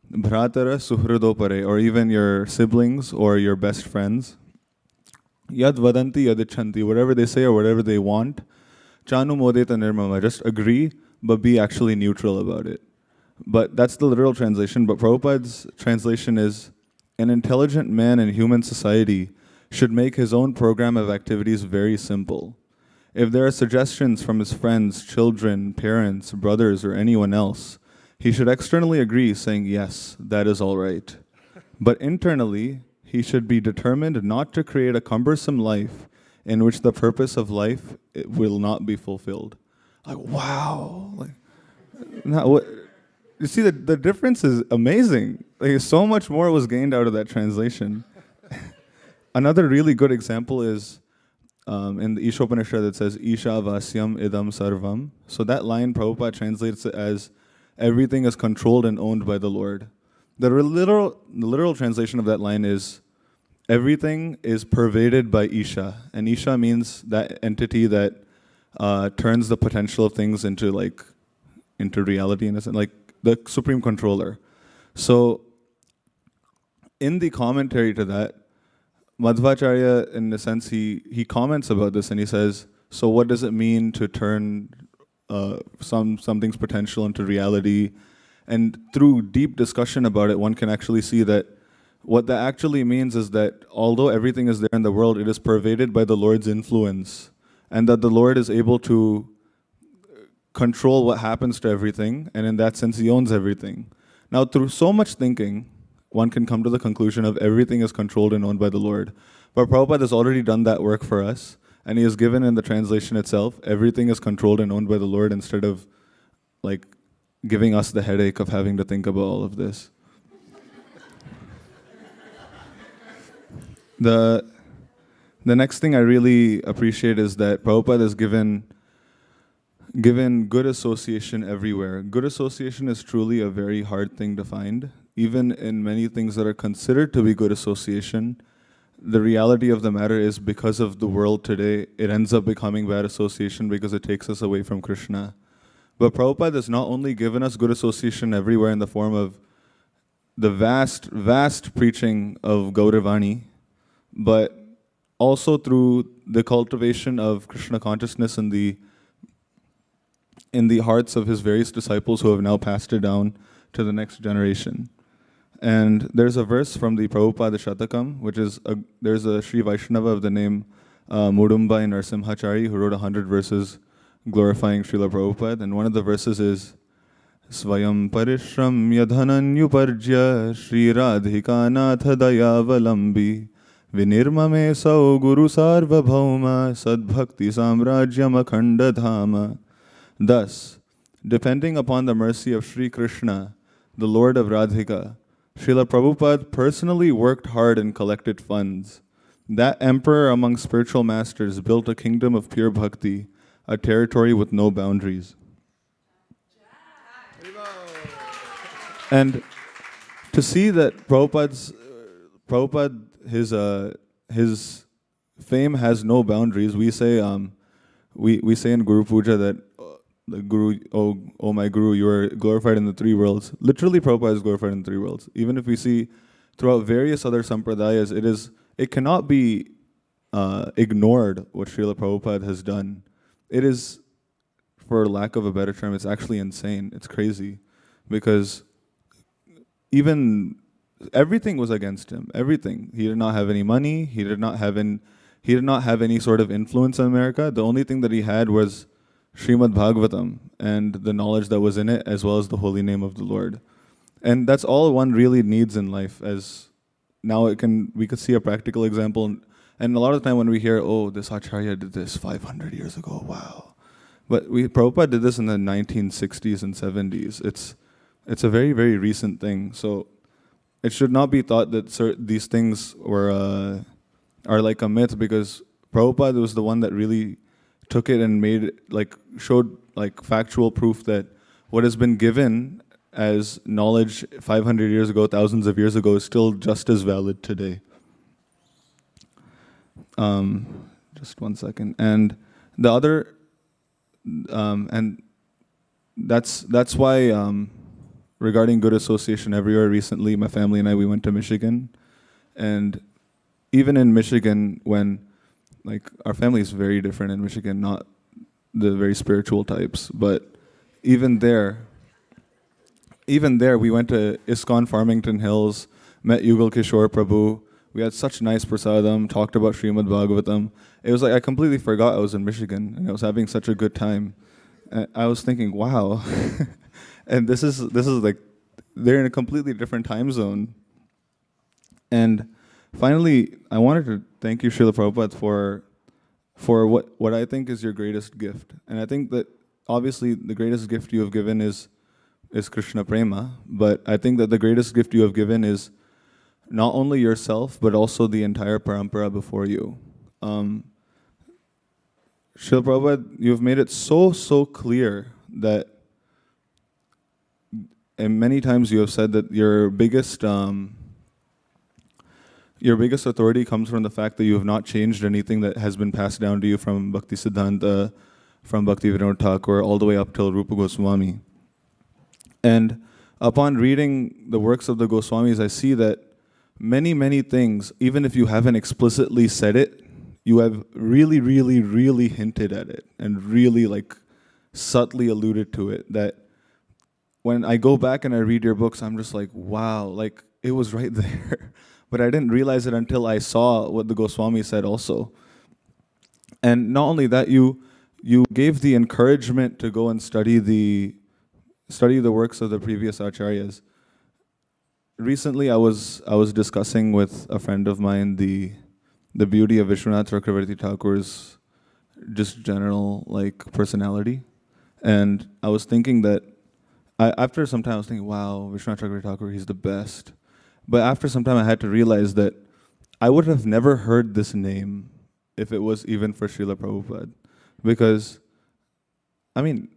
bhratara suhrido pare, or even your siblings or your best friends, yad vadanti yad ichanti, whatever they say or whatever they want, chanumodeta nirmama, just agree but be actually neutral about it. But that's the literal translation. But Prabhupada's translation is, an intelligent man in human society should make his own program of activities very simple. If there are suggestions from his friends, children, parents, brothers, or anyone else, he should externally agree, saying, yes, that is all right. But internally, he should be determined not to create a cumbersome life in which the purpose of life will not be fulfilled. Like, wow. You see, the difference is amazing. Like, so much more was gained out of that translation. Another really good example is in the Ishopanishad that says, Isha Vasyam Idam Sarvam. So that line, Prabhupada translates it as, everything is controlled and owned by the Lord. The literal translation of that line is, everything is pervaded by Isha. And Isha means that entity that turns the potential of things into reality, in a sense, like the supreme controller. So in the commentary to that, Madhvacharya, in a sense, he comments about this and he says, so what does it mean to turn something's potential into reality? And through deep discussion about it, one can actually see that what that actually means is that although everything is there in the world, it is pervaded by the Lord's influence, and that the Lord is able to control what happens to everything, and in that sense, he owns everything. Now, through so much thinking, one can come to the conclusion of everything is controlled and owned by the Lord. But Prabhupada has already done that work for us, and he has given in the translation itself, everything is controlled and owned by the Lord, instead of giving us the headache of having to think about all of this. The next thing I really appreciate is that Prabhupada has given good association everywhere. Good association is truly a very hard thing to find. Even in many things that are considered to be good association, the reality of the matter is because of the world today, it ends up becoming bad association because it takes us away from Krishna. But Prabhupada has not only given us good association everywhere in the form of the vast, vast preaching of Gauravani, but also through the cultivation of Krishna consciousness in the hearts of his various disciples who have now passed it down to the next generation. And there's a verse from the Prabhupada Shatakam, which is, there's a Sri Vaishnava of the name Mudumbai Narsimhachari who wrote 100 verses glorifying Srila Prabhupada. And one of the verses is, Svayam parishramya dhananyuparjya Shri Radhika Natha Dayavalambi Vinirmame Sau Guru Sarva Bhauma Sadbhakti Samrajyam Akhanda Dhama. Thus, depending upon the mercy of Sri Krishna, the Lord of Radhika, Srila Prabhupada personally worked hard and collected funds. That emperor among spiritual masters built a kingdom of pure bhakti, a territory with no boundaries. And to see that Prabhupada, his fame has no boundaries, we say we say in Guru Puja that the Guru, oh my Guru, you are glorified in the three worlds. Literally, Prabhupada is glorified in the three worlds. Even if we see throughout various other sampradayas, it cannot be ignored what Srila Prabhupada has done. It is, for lack of a better term, it's actually insane. It's crazy, because even everything was against him. Everything. He did not have any money. He did not have any sort of influence in America. The only thing that he had was Srimad Bhagavatam and the knowledge that was in it, as well as the holy name of the Lord. And that's all one really needs in life. As now we could see a practical example. And a lot of the time when we hear, oh, this acharya did this 500 years ago, wow. But Prabhupada did this in the 1960s and 70s. It's a very, very recent thing. So it should not be thought that these things are like a myth, because Prabhupada was the one that really took it and made it, showed factual proof that what has been given as knowledge 500 years ago, thousands of years ago, is still just as valid today. Just one second. And the other, and that's why regarding good association everywhere, recently my family and we went to Michigan. And even in Michigan, when our family is very different in Michigan, not the very spiritual types, but even there we went to ISKCON Farmington Hills, met Yugal Kishore Prabhu. We had such nice prasadam, talked about Srimad Bhagavatam. It was I completely forgot I was in Michigan, and I was having such a good time. And I was thinking, wow. And this is they're in a completely different time zone. And Finally, I wanted to thank you, Srila Prabhupada, for what I think is your greatest gift. And I think that obviously the greatest gift you have given is Krishna Prema, but I think that the greatest gift you have given is not only yourself, but also the entire parampara before you. Srila Prabhupada, you've made it so clear that, and many times you have said that your biggest authority comes from the fact that you have not changed anything that has been passed down to you from Bhakti Siddhanta, from Bhakti Vinod Thakur, all the way up till Rupa Goswami. And upon reading the works of the Goswamis, I see that many things, even if you haven't explicitly said it, you have really hinted at it and really like subtly alluded to it. That when I go back and I read your books, I'm just like, wow, like it was right there. But I didn't realize it until I saw what the Goswami said also. And not only that, you gave the encouragement to go and study the works of the previous acharyas. Recently, I was discussing with a friend of mine the beauty of Vishwanath Chakravarti Thakur's just general like personality, and I was thinking that after some time I was thinking, wow, Vishwanath Chakravarti Thakur, he's the best. But after some time, I had to realize that I would have never heard this name if it was even for Srila Prabhupada, because I mean,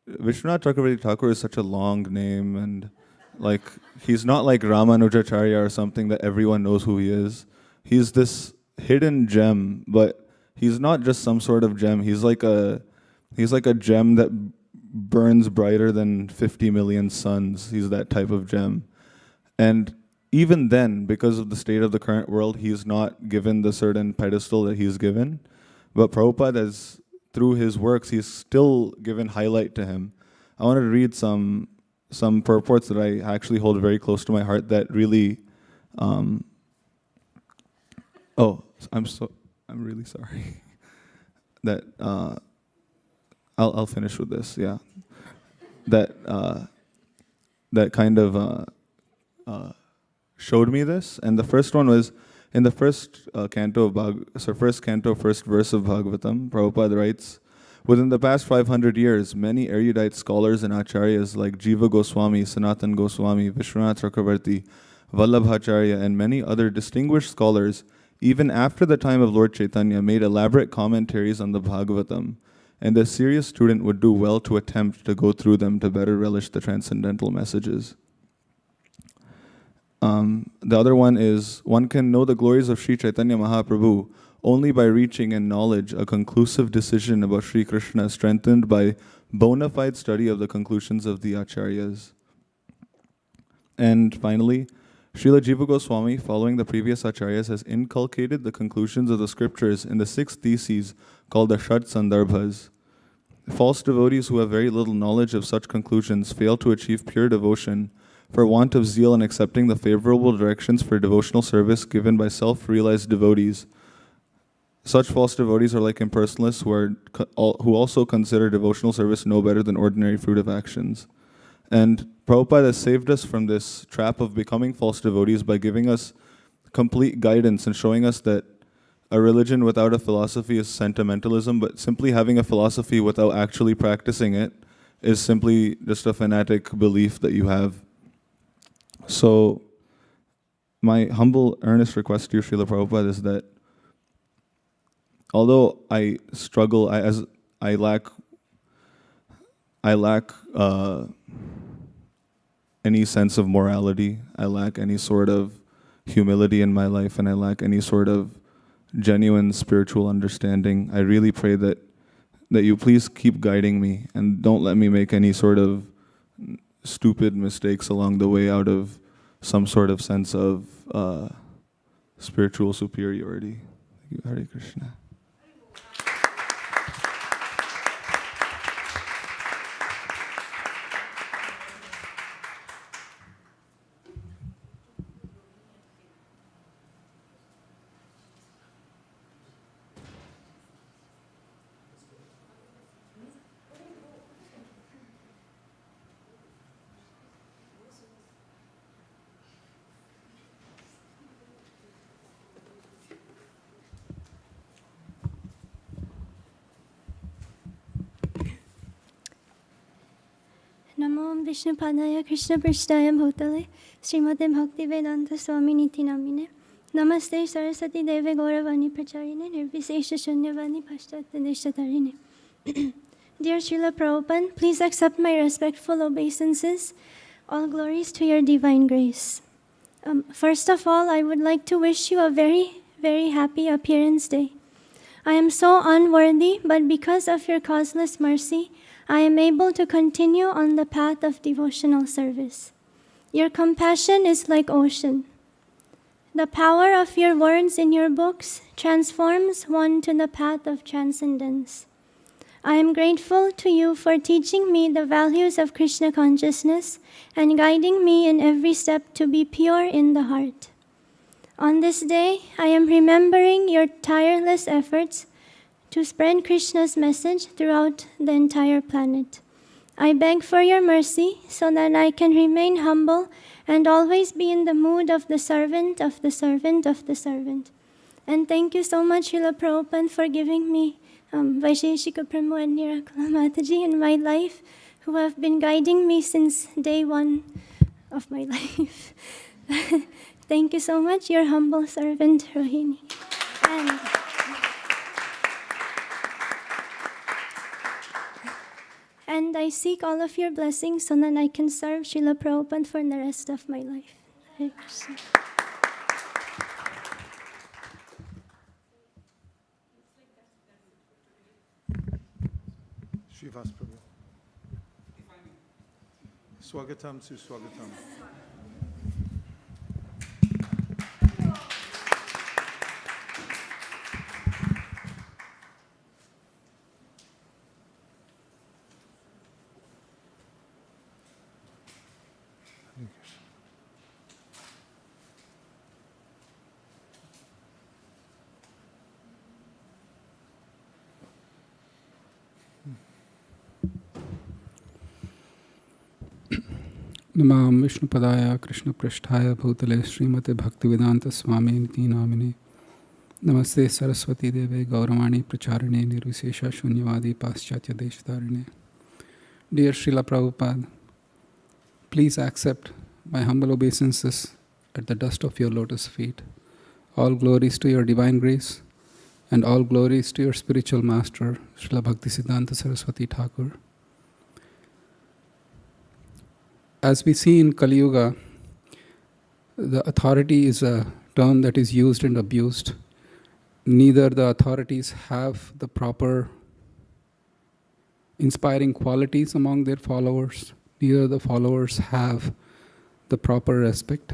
Vishwanath Chakravarti Thakur is such a long name, and like he's not like Ramanujacharya or something that everyone knows who he is. He's this hidden gem, but he's not just some sort of gem. He's like a gem that burns brighter than 50 million suns. He's that type of gem. And even then, because of the state of the current world, he's not given the certain pedestal that he's given. But Prabhupada, through his works, he's still given highlight to him. I wanted to read some purports that I actually hold very close to my heart that really, I'm really sorry. That, I'll finish with this, yeah. That kind of showed me this. And the first one was in the first canto, first verse of Bhagavatam. Prabhupada writes, within the past 500 years, many erudite scholars and acharyas like Jiva Goswami, Sanatan Goswami, Vishwanath Chakravarti, Vallabhacharya, and many other distinguished scholars, even after the time of Lord Chaitanya, made elaborate commentaries on the Bhagavatam, and the serious student would do well to attempt to go through them to better relish the transcendental messages. The other one is, one can know the glories of Sri Chaitanya Mahaprabhu only by reaching in knowledge a conclusive decision about Sri Krishna strengthened by bona fide study of the conclusions of the acharyas. And finally, Srila Jiva Goswami, following the previous acharyas, has inculcated the conclusions of the scriptures in the 6 theses called the Shat Sandarbhas. False devotees who have very little knowledge of such conclusions fail to achieve pure devotion for want of zeal in accepting the favorable directions for devotional service given by self-realized devotees. Such false devotees are like impersonalists who also consider devotional service no better than ordinary fruitive actions. And Prabhupada has saved us from this trap of becoming false devotees by giving us complete guidance and showing us that a religion without a philosophy is sentimentalism, but simply having a philosophy without actually practicing it is simply just a fanatic belief that you have. So my humble, earnest request to you, Srila Prabhupada, is that although I struggle, I lack any sense of morality, I lack any sort of humility in my life, and I lack any sort of genuine spiritual understanding. I really pray that you please keep guiding me and don't let me make any sort of stupid mistakes along the way out of some sort of sense of spiritual superiority. Thank you. Hare Krishna. Vishnupadaya Krishna Prishtaya Bhutale Srimate Bhaktivedanta Swami Niti Namine Namaste Saraswati Deve Gauravani Pracharine Nirvisesha Shunyavani Paschatadeshatarine. Dear Srila Prabhupada, please accept my respectful obeisances. All glories to your divine grace. First of all, I would like to wish you a very, very happy Appearance Day. I am so unworthy, but because of your causeless mercy, I am able to continue on the path of devotional service. Your compassion is like ocean. The power of your words in your books transforms one to the path of transcendence. I am grateful to you for teaching me the values of Krishna consciousness and guiding me in every step to be pure in the heart. On this day, I am remembering your tireless efforts to spread Krishna's message throughout the entire planet. I beg for your mercy so that I can remain humble and always be in the mood of the servant of the servant of the servant. And thank you so much, Srila Prabhupada, for giving me Vaisesika Prabhu and Nirakula Mataji in my life, who have been guiding me since day one of my life. Thank you so much, your humble servant, Rohini. And I seek all of your blessings so that I can serve Srila Prabhupada for the rest of my life. Hare Krishna. Srivas Prabhu. Swagatam Suswagatam. Namam Vishnupadaya Krishna Prishtaya Bhutale Srimate Bhaktivedanta Swami Niti Namine Namaste Saraswati Deve Gauramani Pracharine Nirvisesha Shunyavadi Paschatya Deshatarine. Dear Srila Prabhupada, please accept my humble obeisances at the dust of your lotus feet. All glories to your divine grace and all glories to your spiritual master, Srila Bhaktisiddhanta Saraswati Thakur. As we see in Kali Yuga, the authority is a term that is used and abused. Neither the authorities have the proper inspiring qualities among their followers, neither the followers have the proper respect.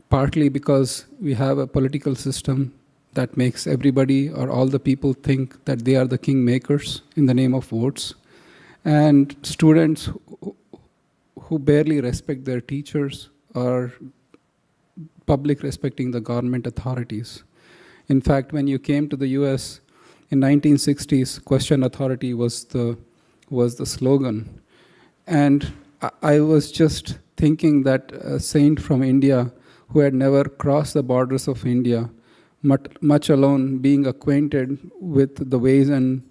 Partly because we have a political system that makes everybody or all the people think that they are the kingmakers in the name of votes. And students who barely respect their teachers or public respecting the government authorities. In fact, when you came to the US in 1960s, question authority was the slogan. And I was just thinking that a saint from India who had never crossed the borders of India, much alone being acquainted with the ways and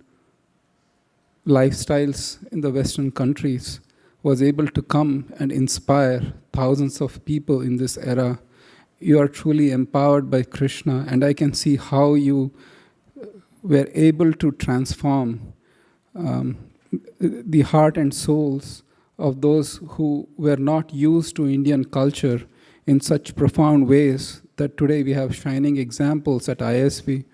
lifestyles in the Western countries, was able to come and inspire thousands of people in this era. You are truly empowered by Krishna, and I can see how you were able to transform the heart and souls of those who were not used to Indian culture in such profound ways that today we have shining examples at ISV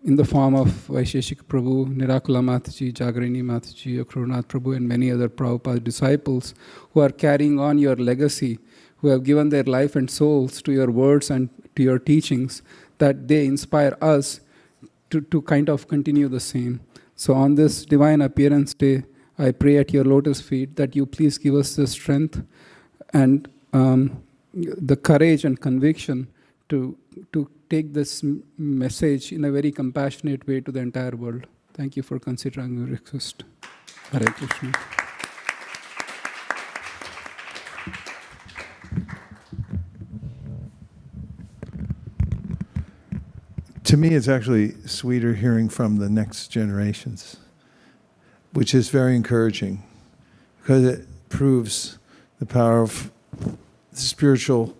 in the form of Vaisesika Prabhu, Nirakula Mataji, Jagarini Mataji, Akrurnath Prabhu, and many other Prabhupada disciples who are carrying on your legacy, who have given their life and souls to your words and to your teachings, that they inspire us to kind of continue the same. So on this Divine Appearance Day, I pray at your lotus feet that you please give us the strength and the courage and conviction to take this message in a very compassionate way to the entire world. Thank you for considering your request. Hare Krishna. To me, it's actually sweeter hearing from the next generations, which is very encouraging. because it proves the power of the spiritual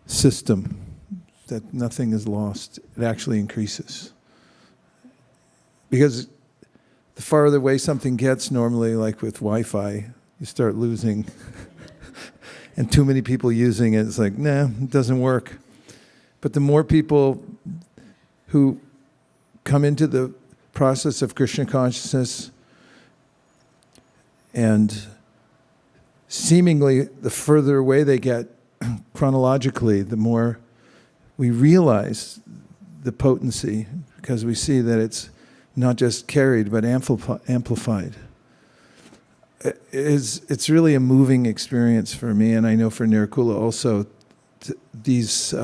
system, that nothing is lost. It actually increases. Because the farther away something gets, normally, like with Wi-Fi, you start losing. And too many people using it, it's like, nah, it doesn't work. But the more people who come into the process of Krishna consciousness, and seemingly the further away they get chronologically, the more we realize the potency, because we see that it's not just carried, but amplified. It's really a moving experience for me, and I know for Nirkula also, these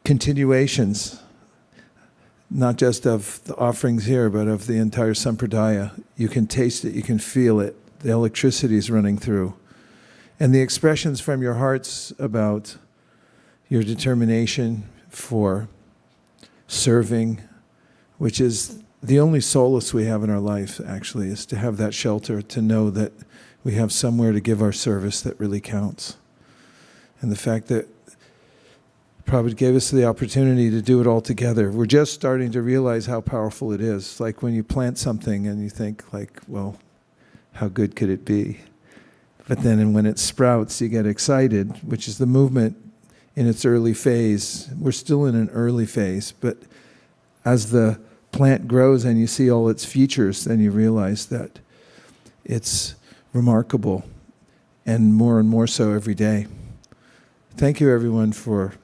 continuations, not just of the offerings here, but of the entire sampradaya. You can taste it, you can feel it, the electricity is running through. And the expressions from your hearts about your determination for serving, which is the only solace we have in our life, actually, is to have that shelter, to know that we have somewhere to give our service that really counts. And the fact that Prabhupada gave us the opportunity to do it all together. We're just starting to realize how powerful it is. Like when you plant something and you think, like, well, how good could it be? But then when it sprouts, you get excited, which is the movement in its early phase. We're still in an early phase, but as the plant grows and you see all its features, then you realize that it's remarkable, and more so every day. Thank you, everyone, for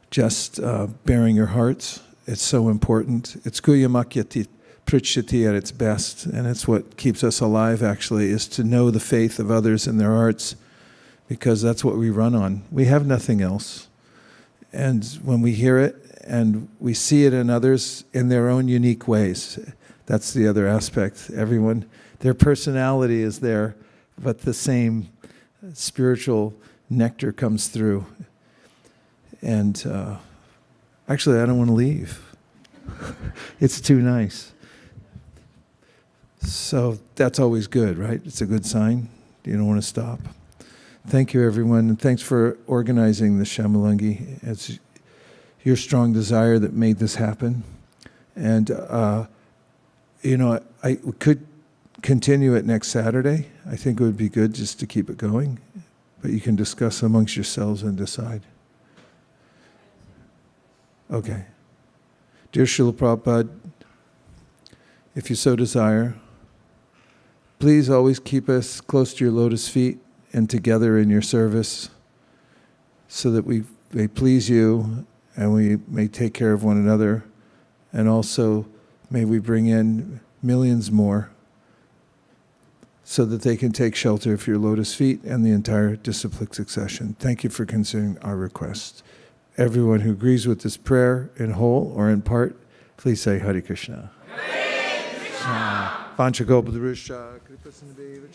just bearing your hearts. It's so important. It's kuyamakyati prichyati at its best, and it's what keeps us alive, actually, is to know the faith of others in their hearts, because that's what we run on. We have nothing else. And when we hear it and we see it in others in their own unique ways, that's the other aspect. Everyone, their personality is there, but the same spiritual nectar comes through. And actually, I don't want to leave. It's too nice. So that's always good, right? It's a good sign. You don't want to stop. Thank you, everyone, and thanks for organizing the Shamalangi. It's your strong desire that made this happen. And, I could continue it next Saturday. I think it would be good just to keep it going. But you can discuss amongst yourselves and decide. Okay. Dear Srila Prabhupada, if you so desire, please always keep us close to your lotus feet and together in your service, so that we may please you and we may take care of one another, and also may we bring in millions more so that they can take shelter of your lotus feet and the entire disciplic succession. Thank you for considering our request. Everyone who agrees with this prayer in whole or in part, please say Hare Krishna. Hare Krishna. Panchagopadrusha, Kripasindevacha.